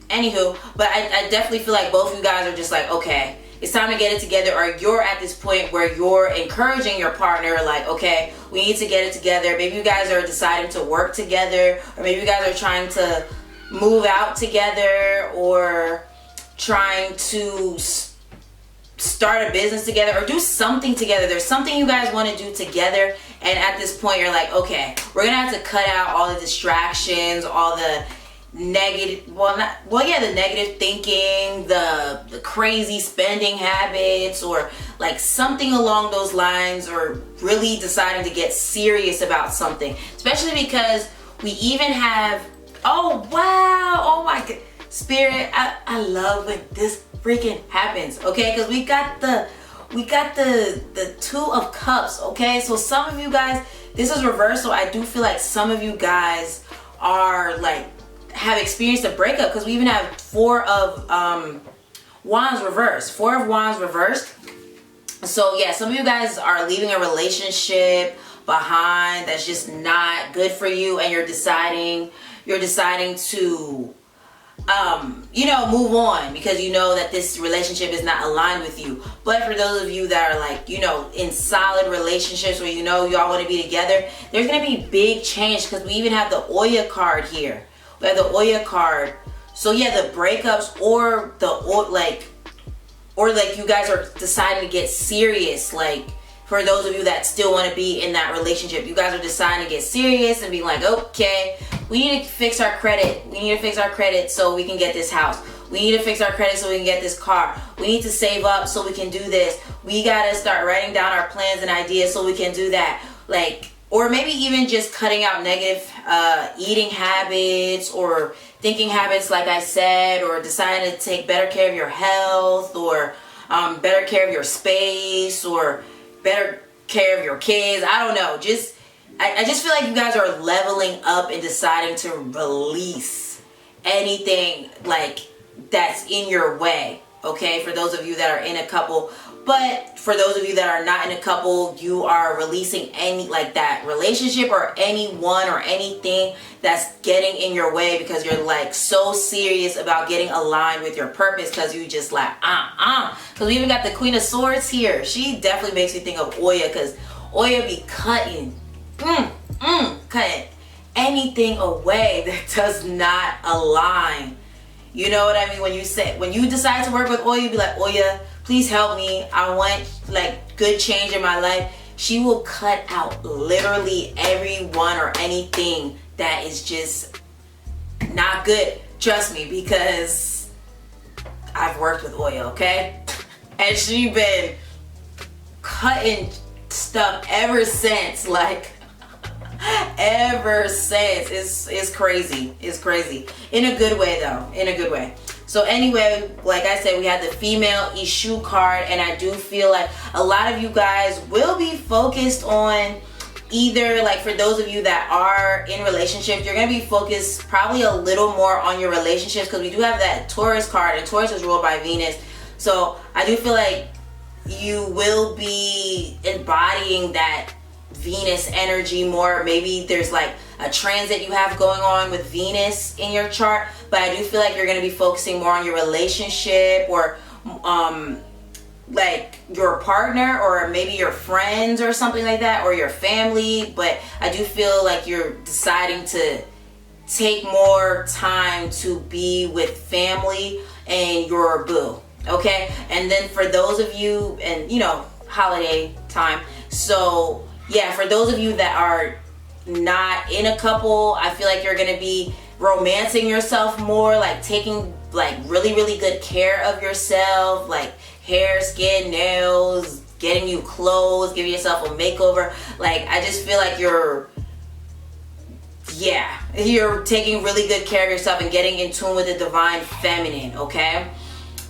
Anywho, but I definitely feel like both of you guys are just like, okay, it's time to get it together, or you're at this point where you're encouraging your partner, like, okay, we need to get it together. Maybe you guys are deciding to work together, or maybe you guys are trying to move out together, or trying to start a business together, or do something together. There's something you guys want to do together, and at this point you're like, okay, we're gonna have to cut out all the distractions, all the negative, the negative thinking, the crazy spending habits, or like something along those lines, or really deciding to get serious about something. Especially because we even have, oh wow, oh my god, Spirit, I love when this freaking happens, okay? Because we got the Two of Cups, okay? So some of you guys, this is reversed, so I do feel like some of you guys are like have experienced a breakup, because we even have Four of Wands reversed. Four of Wands reversed. So yeah, some of you guys are leaving a relationship behind that's just not good for you, and you're deciding to move on, because you know that this relationship is not aligned with you. But for those of you that are like, in solid relationships where y'all want to be together, there's going to be big change, because we even have the Oya card here. We have the Oya card. So yeah, the breakups or you guys are deciding to get serious. Like for those of you that still want to be in that relationship, you guys are deciding to get serious and be like, okay, we need to fix our credit. We need to fix our credit so we can get this house. We need to fix our credit so we can get this car. We need to save up so we can do this. We gotta start writing down our plans and ideas so we can do that. Like, or maybe even just cutting out negative eating habits or thinking habits, like I said, or deciding to take better care of your health, or better care of your space, or better care of your kids. I don't know. I just feel like you guys are leveling up and deciding to release anything like that's in your way, okay? For those of you that are in a couple. But for those of you that are not in a couple, you are releasing any like that relationship or anyone or anything that's getting in your way, because you're like so serious about getting aligned with your purpose, because you just like because we even got the Queen of Swords here. She definitely makes me think of Oya, because Oya be cutting anything away that does not align. You know what I mean? When you decide to work with Oya, you be like, Oya, please help me. I want like good change in my life. She will cut out literally everyone or anything that is just Not good, trust me, because I've worked with oil, okay? And she been cutting stuff ever since, like ever since. It's crazy. It's crazy. In a good way though, in a good way. So anyway, like I said, we had the female issue card, and I do feel like a lot of you guys will be focused on either, like for those of you that are in relationships, you're going to be focused probably a little more on your relationships, because we do have that Taurus card, and Taurus is ruled by Venus. So I do feel like you will be embodying that Venus energy more. Maybe there's like a transit you have going on with Venus in your chart, but I do feel like you're going to be focusing more on your relationship, or like your partner, or maybe your friends or something like that, or your family. But I do feel like you're deciding to take more time to be with family and your boo, okay? And then for those of you, and you know, holiday time, so yeah, for those of you that are not in a couple, I feel like you're gonna be romancing yourself more, like taking like really good care of yourself, like hair, skin, nails, getting you clothes, giving yourself a makeover. Like I just feel like you're taking really good care of yourself and getting in tune with the divine feminine, okay?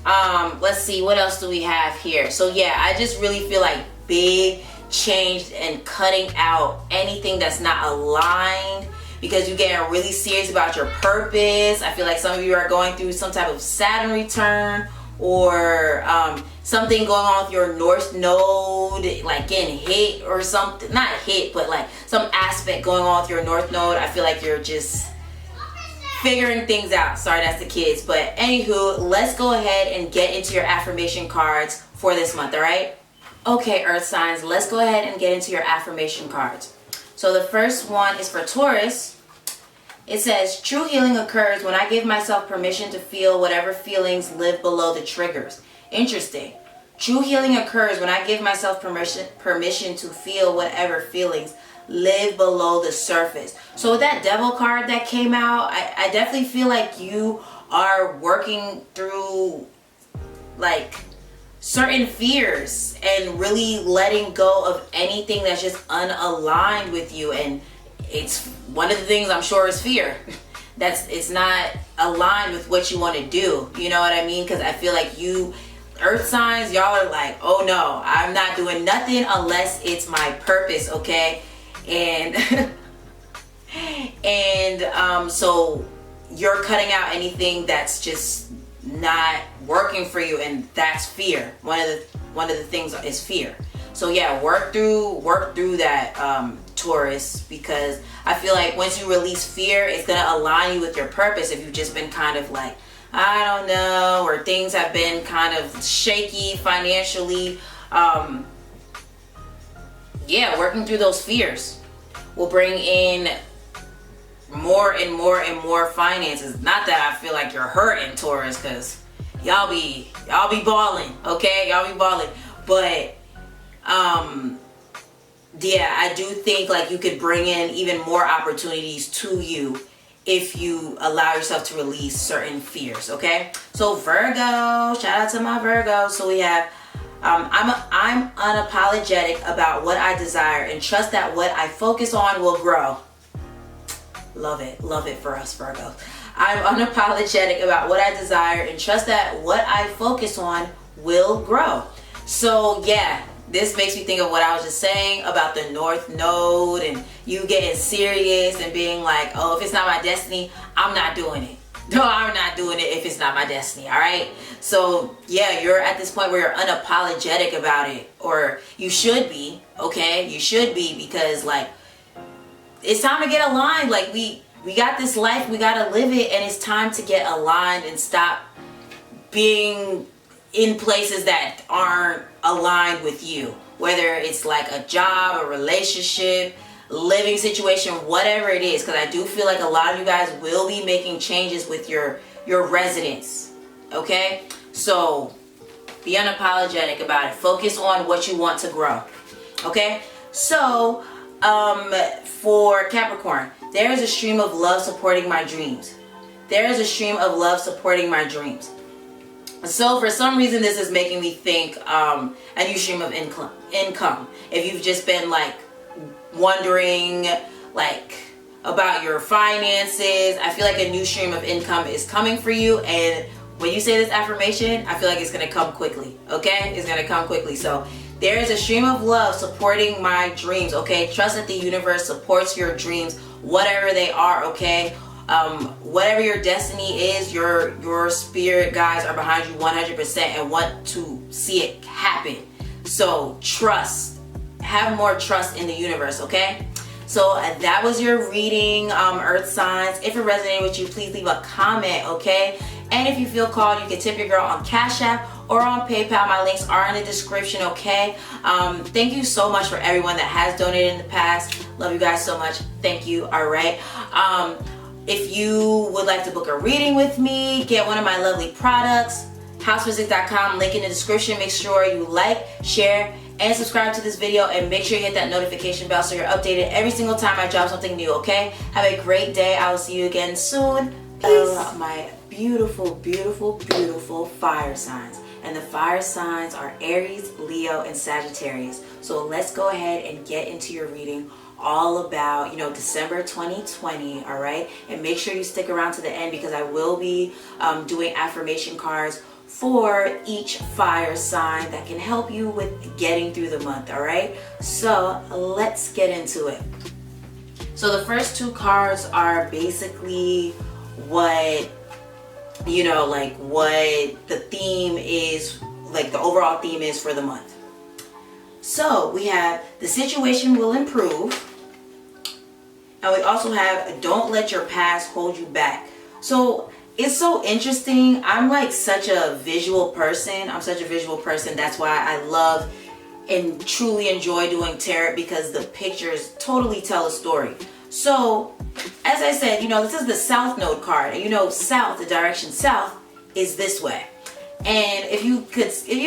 Let's see, what else do we have here? So yeah, I just really feel like big change and cutting out anything that's not aligned, because you're getting really serious about your purpose. I feel like some of you are going through some type of Saturn return, or something going on with your North Node, like getting hit or something. Not hit, but like some aspect going on with your North Node. I feel like you're just figuring things out. Sorry, that's the kids. But anywho, let's go ahead and get into your affirmation cards for this month, all right? Okay, Earth signs, let's go ahead and get into your affirmation cards. So the first one is for Taurus. It says, true healing occurs when I give myself permission to feel whatever feelings live below the triggers. Interesting. True healing occurs when I give myself permission to feel whatever feelings live below the surface. So with that Devil card that came out, I definitely feel like you are working through like certain fears and really letting go of anything that's just unaligned with you. And it's one of the things I'm sure is fear. It's not aligned with what you want to do. You know what I mean? Because I feel like you Earth signs, y'all are like, oh no, I'm not doing nothing unless it's my purpose, okay? And so you're cutting out anything that's just not working for you, and that's fear. One of the things is fear. So yeah, work through that, Taurus, because I feel like once you release fear, it's gonna align you with your purpose. If you've just been kind of like, I don't know, or things have been kind of shaky financially, working through those fears will bring in more and more and more finances. Not that I feel like you're hurting, Taurus, because y'all be balling, okay? Y'all be balling. But yeah, I do think like you could bring in even more opportunities to you if you allow yourself to release certain fears, okay? So Virgo, shout out to my Virgo. So we have I'm unapologetic about what I desire and trust that what I focus on will grow. Love it for us Virgos. I'm unapologetic about what I desire and trust that what I focus on will grow. So yeah, this makes me think of what I was just saying about the North Node and you getting serious and being like, oh, if it's not my destiny, I'm not doing it. No, I'm not doing it if it's not my destiny, all right? So yeah, you're at this point where you're unapologetic about it, or you should be, okay? You should be, because like, it's time to get aligned. Like we got this life, we gotta live it, and it's time to get aligned and stop being in places that aren't aligned with you. Whether it's like a job, a relationship, living situation, whatever it is, because I do feel like a lot of you guys will be making changes with your residence, okay? So be unapologetic about it. Focus on what you want to grow, okay? So for Capricorn, there is a stream of love supporting my dreams. there is a stream of love supporting my dreams. So for some reason, this is making me think a new stream of income. If you've just been like wondering like about your finances, I feel like a new stream of income is coming for you. And when you say this affirmation, I feel like it's going to come quickly. Okay, it's going to come quickly. So there is a stream of love supporting my dreams. Okay, trust that the universe supports your dreams, whatever they are. Okay. Whatever your destiny is, your spirit guides are behind you 100% and want to see it happen. So trust, have more trust in the universe, okay? So that was your reading, earth signs. If it resonated with you, please leave a comment, okay? And if you feel called, you can tip your girl on Cash App or on PayPal. My links are in the description, okay? Thank you so much for everyone that has donated in the past. Love you guys so much. Thank you, all right? If you would like to book a reading with me, get one of my lovely products, housepystic.com, link in the description. Make sure you like, share, and subscribe to this video, and make sure you hit that notification bell so you're updated every single time I drop something new, okay? Have a great day. I will see you again soon. Peace. My beautiful, beautiful, beautiful fire signs. And the fire signs are Aries, Leo, and Sagittarius. So let's go ahead and get into your reading all about, December 2020, all right? And make sure you stick around to the end because I will be doing affirmation cards for each fire sign that can help you with getting through the month, all right? So let's get into it. So the first two cards are basically what, what the theme is, like the overall theme is for the month. So we have the situation will improve. And we also have don't let your past hold you back. So it's so interesting. I'm like such a visual person. That's why I love and truly enjoy doing tarot, because the pictures totally tell a story. So as I said, this is the South Node card. And south, the direction south is this way. And if you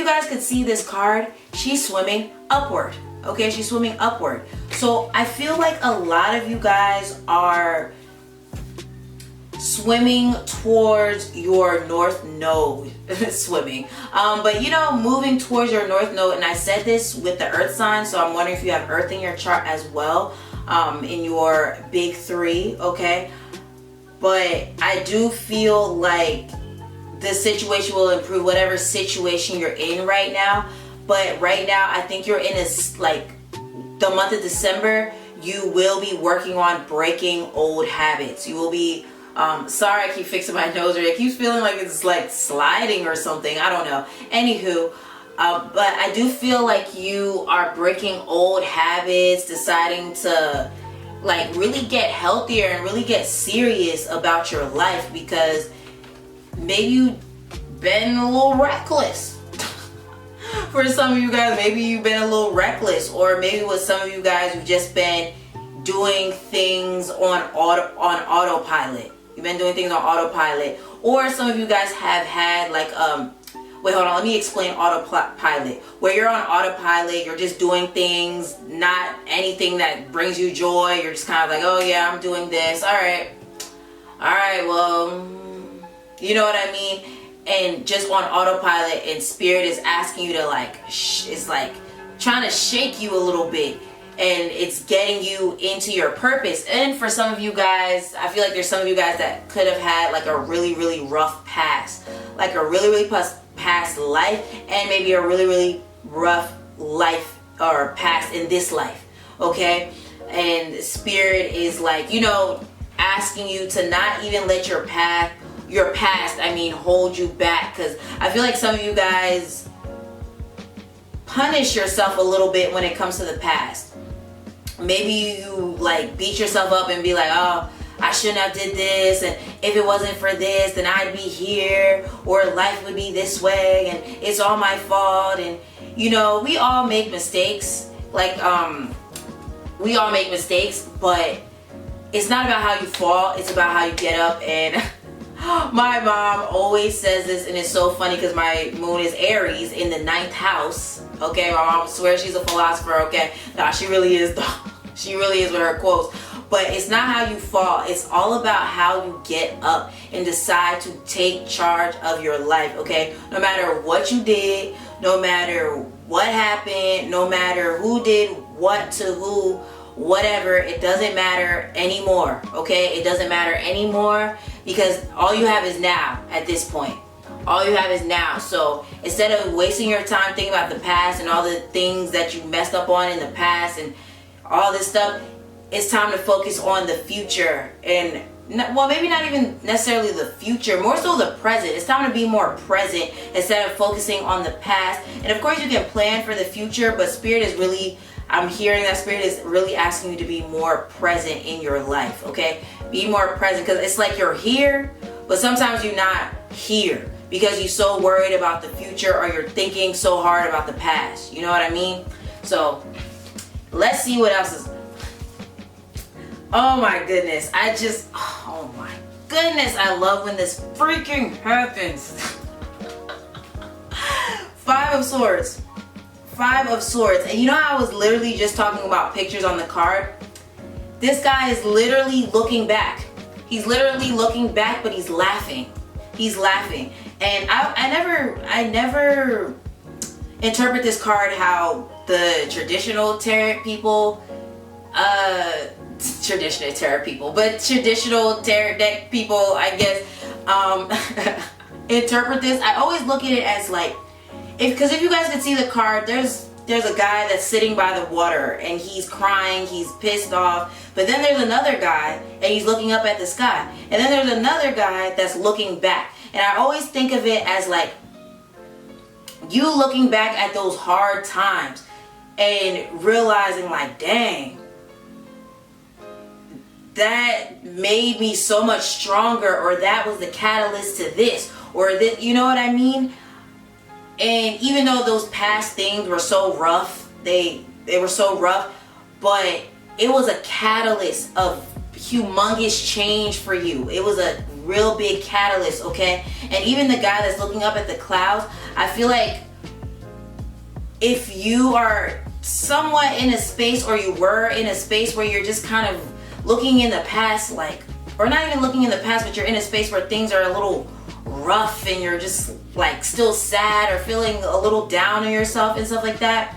guys could see this card, she's swimming upward. Okay, she's swimming upward. So I feel like a lot of you guys are swimming towards your North Node. Swimming. But moving towards your North Node. And I said this with the Earth sign, so I'm wondering if you have Earth in your chart as well, in your big three, okay? But I do feel like the situation will improve, whatever situation you're in right now. But right now, I think you're in the month of December, you will be working on breaking old habits. You will be, sorry, I keep fixing my nose, or it keeps feeling like it's like sliding or something. I don't know. Anywho, but I do feel like you are breaking old habits, deciding to like really get healthier and really get serious about your life, because maybe you've been a little reckless. For some of you guys, maybe you've been a little reckless, or maybe with some of you guys, you've just been doing things on autopilot. You've been doing things on autopilot, or some of you guys have had like wait, hold on, let me explain autopilot. Where you're on autopilot, you're just doing things, not anything that brings you joy. You're just kind of like, oh yeah, I'm doing this. All right, well, you know what I mean? And just on autopilot, and spirit is asking you to it's like trying to shake you a little bit, and it's getting you into your purpose. And for some of you guys, I feel like there's some of you guys that could have had like a really, really rough past, like a really, really past life, and maybe a really, really rough life or past in this life, okay? And spirit is like, asking you to not even let your past, hold you back. Because I feel like some of you guys punish yourself a little bit when it comes to the past. Maybe you like beat yourself up and be like, oh, I shouldn't have did this, and if it wasn't for this, then I'd be here, or life would be this way, and it's all my fault. And we all make mistakes. We all make mistakes, but it's not about how you fall, it's about how you get up. And my mom always says this, and it's so funny because my moon is Aries in the 9th house. Okay, my mom swears she's a philosopher. Okay, nah, she really is though. She really is with her quotes. But it's not how you fall. It's all about how you get up and decide to take charge of your life, okay? No matter what you did, no matter what happened, no matter who did what to who, whatever, it doesn't matter anymore, okay? It doesn't matter anymore because all you have is now at this point. All you have is now. So instead of wasting your time thinking about the past and all the things that you messed up on in the past and all this stuff, it's time to focus on the future. And well, maybe not even necessarily the future, more so the present. It's time to be more present instead of focusing on the past. And of course you can plan for the future, but Spirit is really, I'm hearing that Spirit is really asking you to be more present in your life, okay? Be more present, because it's like you're here, but sometimes you're not here because you're so worried about the future or you're thinking so hard about the past. You know what I mean? So let's see what else is. Oh my goodness, oh my goodness, I love when this freaking happens. Five of Swords. Five of Swords. And you know how I was literally just talking about pictures on the card? This guy is literally looking back. He's literally looking back, but he's laughing. He's laughing. And I never interpret this card how the traditional tarot people, traditional tarot deck people, I guess, interpret this. I always look at it as like, because if you guys can see the card, there's a guy that's sitting by the water and he's crying, he's pissed off. But then there's another guy and he's looking up at the sky. And then there's another guy that's looking back. And I always think of it as like you looking back at those hard times and realizing like, dang, that made me so much stronger, or that was the catalyst to this, or this, you know what I mean? And even though those past things were so rough, they were so rough, but it was a catalyst of humongous change for you. It was a real big catalyst, okay? And even the guy that's looking up at the clouds, I feel like if you are somewhat in a space, or you were in a space where you're just kind of looking in the past, like, or not even looking in the past, but you're in a space where things are a little rough and you're just like still sad or feeling a little down on yourself and stuff like that,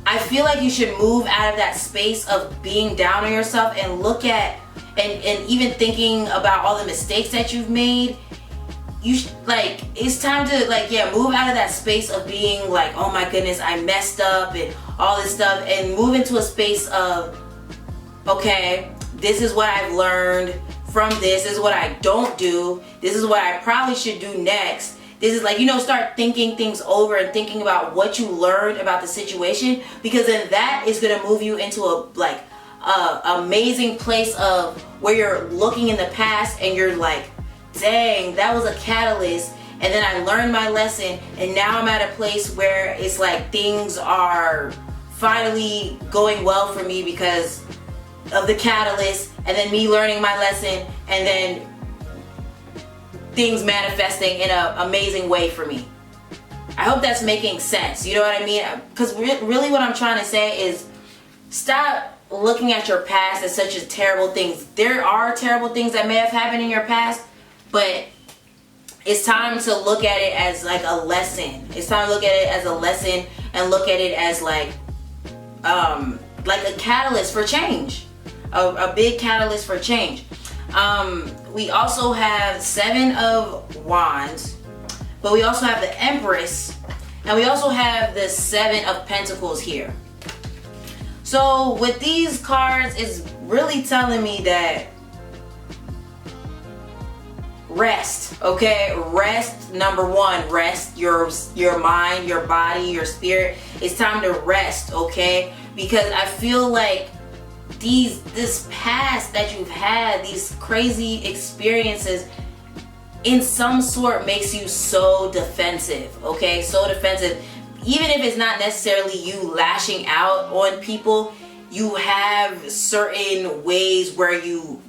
I feel like you should move out of that space of being down on yourself and look at and even thinking about all the mistakes that you've made. You like, it's time to like, yeah, move out of that space of being like, oh my goodness, I messed up and all this stuff, and move into a space of, okay, this is what I've learned from this. This is what I don't do. This is what I probably should do next. This is like, you know, start thinking things over and thinking about what you learned about the situation, because then that is going to move you into a like amazing place of where you're looking in the past and you're like, dang, that was a catalyst, and then I learned my lesson, and now I'm at a place where it's like things are finally going well for me because of the catalyst, and then me learning my lesson, and then things manifesting in an amazing way for me. I hope that's making sense. You know what I mean? Because really what I'm trying to say is stop looking at your past as such as terrible things. There are terrible things that may have happened in your past, but it's time to look at it as like a lesson. It's time to look at it as a lesson and look at it as like a catalyst for change. A big catalyst for change. We also have Seven of Wands, but we also have the Empress, and we also have the Seven of Pentacles here. So with these cards, it's really telling me that rest, okay? Rest, number one, rest your mind, your body, your spirit. It's time to rest, okay? Because I feel like this past that you've had, these crazy experiences, in some sort makes you so defensive, okay? So defensive. Even if it's not necessarily you lashing out on people, you have certain ways where you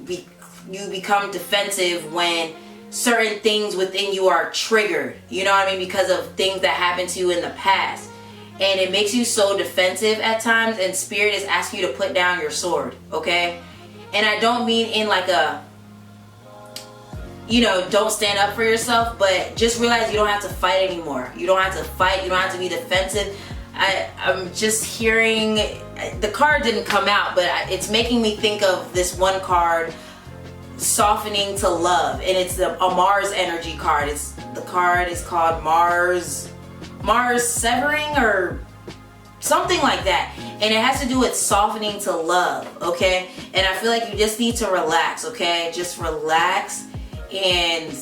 become defensive when certain things within you are triggered, you know what I mean, because of things that happened to you in the past. And it makes you so defensive at times, and Spirit is asking you to put down your sword, okay? And I don't mean in like a, you know, don't stand up for yourself, but just realize you don't have to fight anymore. You don't have to fight. You don't have to be defensive. I'm just hearing, the card didn't come out, but it's making me think of this one card, softening to love, and it's a Mars energy card. The card is called Mars severing or something like that, and it has to do with softening to love, okay? And I feel like you just need to relax, okay? Just relax, and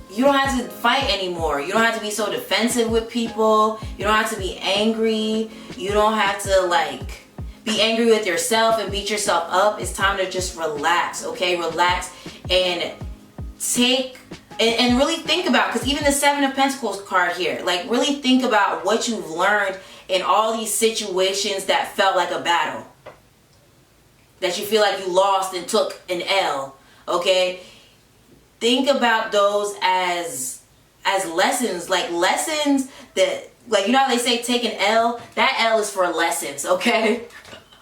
you don't have to fight anymore. You don't have to be so defensive with people. You don't have to be angry. You don't have to like be angry with yourself and beat yourself up. It's time to just relax, okay? Relax and take and really think about, because even the Seven of Pentacles card here, like really think about what you've learned in all these situations that felt like a battle, that you feel like you lost and took an L, okay? Think about those as lessons, like lessons that, like, you know how they say take an L? That L is for lessons, okay?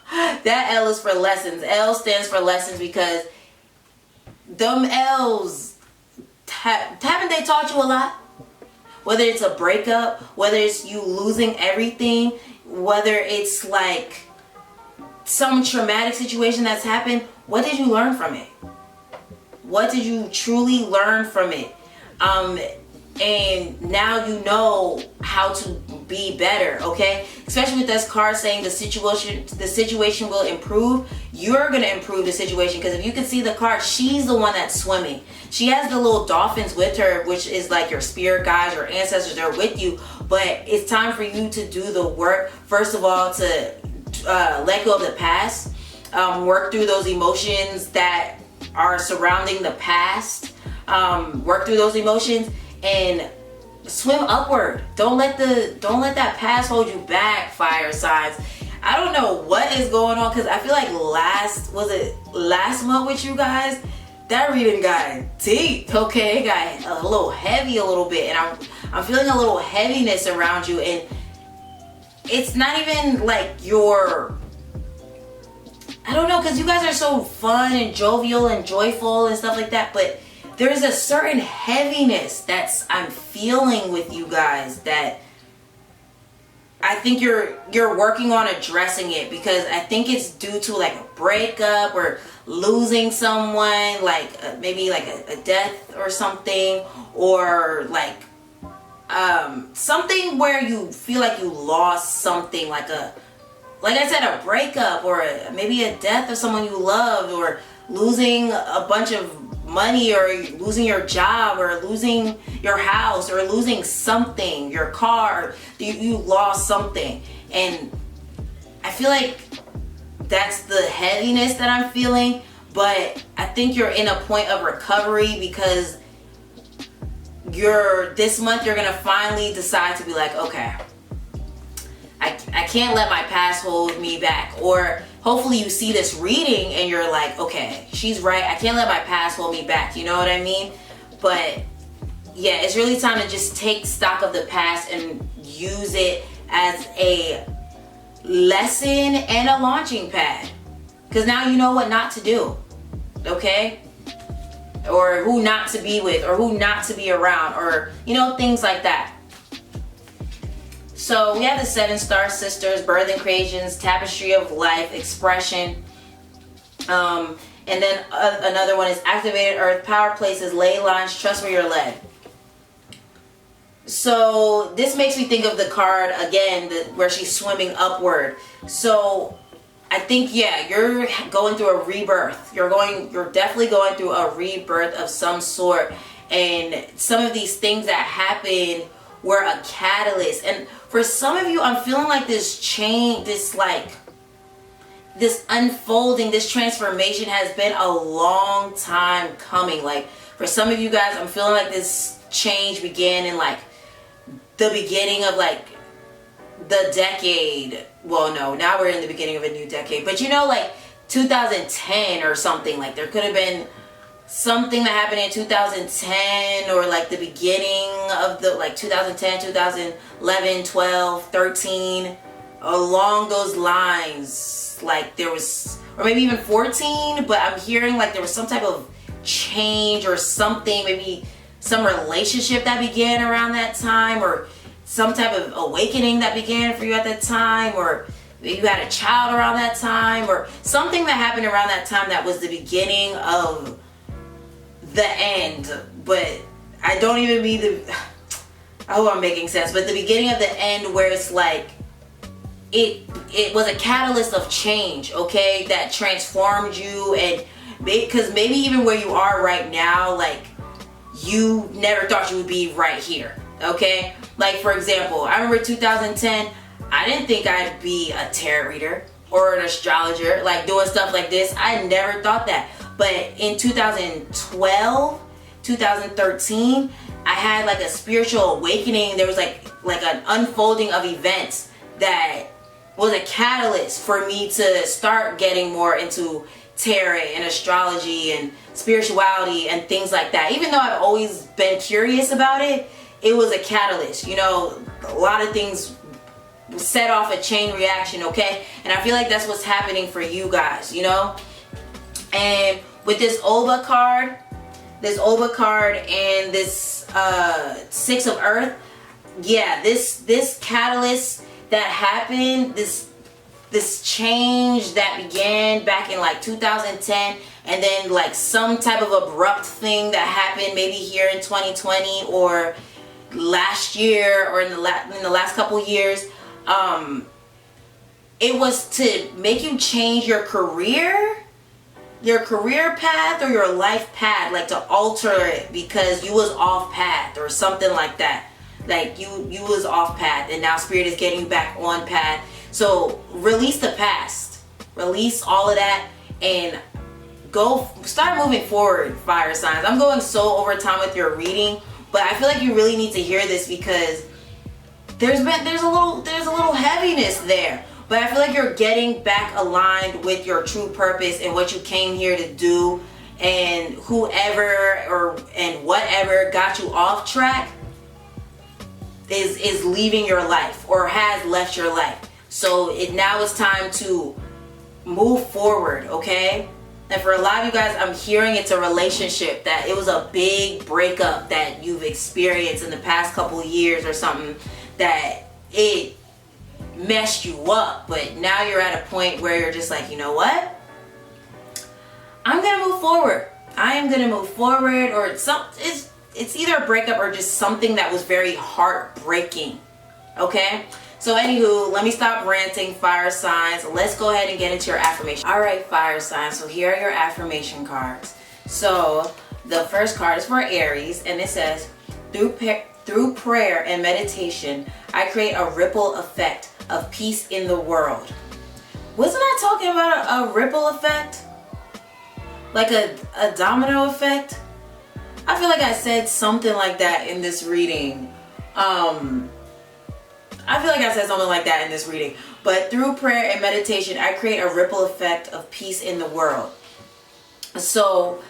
That L is for lessons. L stands for lessons because them L's, haven't they taught you a lot? Whether it's a breakup, whether it's you losing everything, whether it's like some traumatic situation that's happened, what did you learn from it? What did you truly learn from it? And now you know how to be better, okay? Especially with this card saying the situation will improve. You're gonna improve the situation, because if you can see the card, she's the one that's swimming. She has the little dolphins with her, which is like your spirit guides, your ancestors, they're with you. But it's time for you to do the work. First of all, to let go of the past, work through those emotions that are surrounding the past, work through those emotions and swim upward. Don't let that past hold you back, fire signs. I don't know what is going on, because I feel like last month with you guys, that reading got deep, okay? It got a little heavy a little bit, and I'm feeling a little heaviness around you, and it's not even like you're, I don't know, because you guys are so fun and jovial and joyful and stuff like that, but there's a certain heaviness I'm feeling with you guys that I think you're working on addressing it, because I think it's due to like a breakup or losing someone, like maybe like a death or something, or like something where you feel like you lost something, like I said, a breakup, or maybe a death of someone you loved, or losing a bunch of money, or losing your job, or losing your house, or losing something, your car. You lost something, and I feel like that's the heaviness that I'm feeling. But I think you're in a point of recovery, because this month you're gonna finally decide to be like, okay, I can't let my past hold me back. Or hopefully you see this reading and you're like, okay, she's right, I can't let my past hold me back, you know what I mean? But yeah, it's really time to just take stock of the past and use it as a lesson and a launching pad, because now you know what not to do, okay? Or who not to be with, or who not to be around, or you know, things like that. So we have the 7 star sisters, birth and creations, tapestry of life, expression. And then another one is activated earth, power places, ley lines, trust where you're led. So this makes me think of the card again, where she's swimming upward. So I think, yeah, you're going through a rebirth. You're definitely going through a rebirth of some sort. And some of these things that happened were a catalyst. And for some of you, I'm feeling like this change, this unfolding, this transformation has been a long time coming. Like for some of you guys, I'm feeling like this change began in like the beginning of like the decade. Well, no, now we're in the beginning of a new decade, but you know, like 2010 or something. Like there could have been something that happened in 2010, or like the beginning of the like 2010, 2011, 12, 13, along those lines. Like there was, or maybe even 14, but I'm hearing like there was some type of change or something, maybe some relationship that began around that time, or some type of awakening that began for you at that time, or maybe you had a child around that time, or something that happened around that time that was the beginning of the end. But I don't even mean the, I hope I'm making sense, but the beginning of the end, where it's like it was a catalyst of change, okay, that transformed you. And because maybe even where you are right now, like you never thought you would be right here, okay? Like for example, I remember 2010, I didn't think I'd be a tarot reader or an astrologer, like doing stuff like this. I never thought that. But in 2012, 2013, I had like a spiritual awakening. There was like an unfolding of events that was a catalyst for me to start getting more into tarot and astrology and spirituality and things like that. Even though I've always been curious about it, it was a catalyst. You know, a lot of things set off a chain reaction, okay? And I feel like that's what's happening for you guys, you know? And with this Oba card, and this Six of Earth, yeah, this catalyst that happened, this change that began back in like 2010, and then like some type of abrupt thing that happened maybe here in 2020 or last year or in the last couple years, it was to make you change your career path or your life path, like to alter it because you was off path or something like that. Like you was off path, and now Spirit is getting you back on path. So release the past, release all of that, and go start moving forward, fire signs. I'm going so over time with your reading, but I feel like you really need to hear this because there's a little heaviness there. But I feel like you're getting back aligned with your true purpose and what you came here to do, and whoever and whatever got you off track is leaving your life or has left your life. So now it's time to move forward, okay? And for a lot of you guys, I'm hearing it's a relationship that it was a big breakup that you've experienced in the past couple of years or something, that it messed you up. But now you're at a point where you're just like, you know what? I'm gonna move forward. I am gonna move forward. Or it's either a breakup or just something that was very heartbreaking. Okay? So anywho, let me stop ranting, fire signs. Let's go ahead and get into your affirmation. All right, fire signs. So here are your affirmation cards. So the first card is for Aries, and it says, through prayer and meditation, I create a ripple effect of peace in the world. Wasn't I talking about a ripple effect? Like a domino effect? I feel like I said something like that in this reading. But through prayer and meditation, I create a ripple effect of peace in the world. So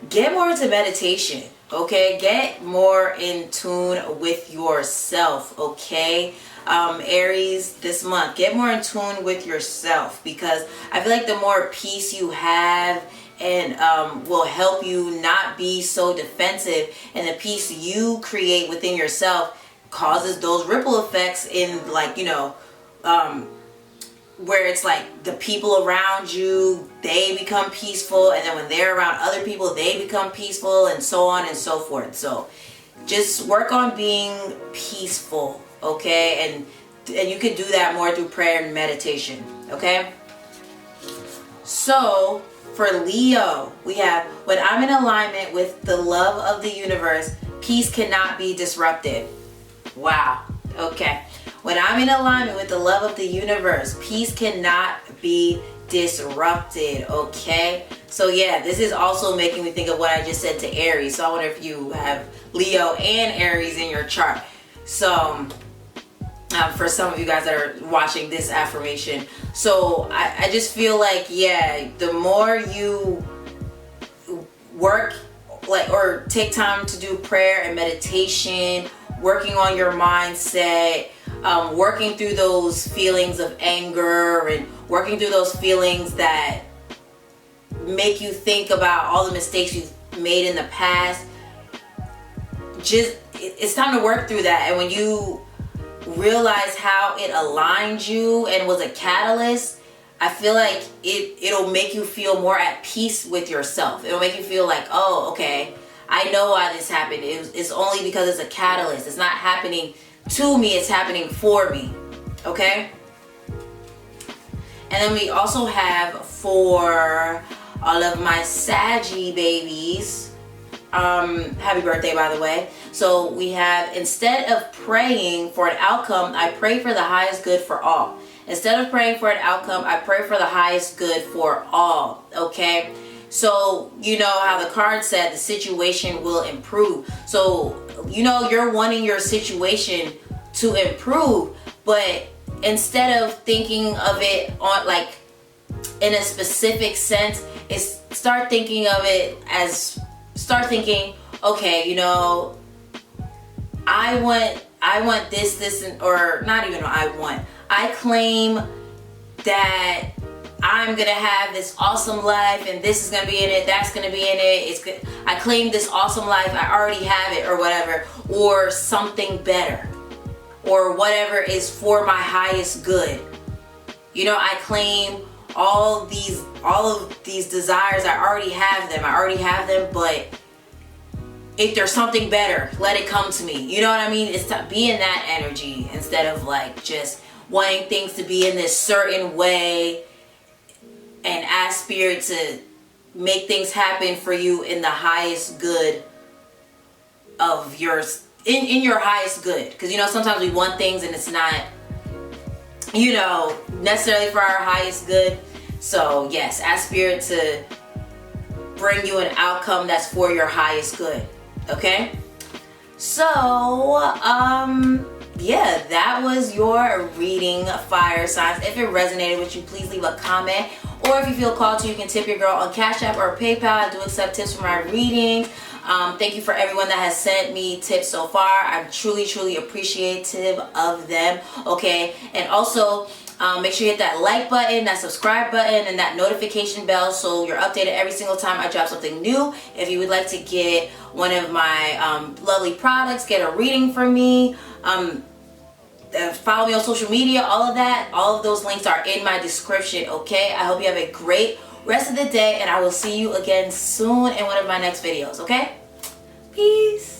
get more into meditation, okay? Get more in tune with yourself, okay? Aries, this month, get more in tune with yourself, because I feel like the more peace you have and will help you not be so defensive, and the peace you create within yourself causes those ripple effects in, like, you know, where it's like the people around you, they become peaceful, and then when they're around other people, they become peaceful, and so on and so forth. So just work on being peaceful, okay? And you can do that more through prayer and meditation, okay? So for Leo, we have, when I'm in alignment with the love of the universe, peace cannot be disrupted. Wow. Okay. When I'm in alignment with the love of the universe, peace cannot be disrupted. Okay. So yeah, this is also making me think of what I just said to Aries. So I wonder if you have Leo and Aries in your chart. So for some of you guys that are watching this affirmation, so I just feel like, yeah, the more you work, like, or take time to do prayer and meditation, working on your mindset, working through those feelings of anger, and working through those feelings that make you think about all the mistakes you've made in the past. Just, it's time to work through that. And when you realize how it aligned you and was a catalyst, I feel like it'll make you feel more at peace with yourself. It'll make you feel like, oh, okay, I know why this happened. It's only because it's a catalyst. It's not happening to me, it's happening for me. Okay? And then we also have for all of my Saggy babies, happy birthday, by the way. So we have, instead of praying for an outcome, I pray for the highest good for all. Instead of praying for an outcome, I pray for the highest good for all. Okay? So, you know how the card said the situation will improve. So, you know, you're wanting your situation to improve, but instead of thinking of it on like in a specific sense, it's start thinking, okay, you know, I want this, or not even I claim that I'm gonna have this awesome life, and this is gonna be in it, that's gonna be in it. I claim this awesome life, I already have it, or whatever, or something better, or whatever is for my highest good. You know, I claim all of these desires. I already have them, but if there's something better, let it come to me. You know what I mean? It's to be in that energy instead of like just wanting things to be in this certain way and ask Spirit to make things happen for you in the highest good of yours, in your highest good. Because, you know, sometimes we want things and it's not, you know, necessarily for our highest good. So yes, ask Spirit to bring you an outcome that's for your highest good. Okay? So, yeah, that was your reading, fire signs. If it resonated with you, please leave a comment. Or if you feel called to, you can tip your girl on Cash App or PayPal. I do accept tips for my readings. Thank you for everyone that has sent me tips so far. I'm truly, truly appreciative of them. Okay? And also, make sure you hit that like button, that subscribe button, and that notification bell so you're updated every single time I drop something new. If you would like to get one of my lovely products, get a reading from me, follow me on social media, all of those links are in my description. Okay? I hope you have a great rest of the day, and I will see you again soon in one of my next videos. Okay? Peace.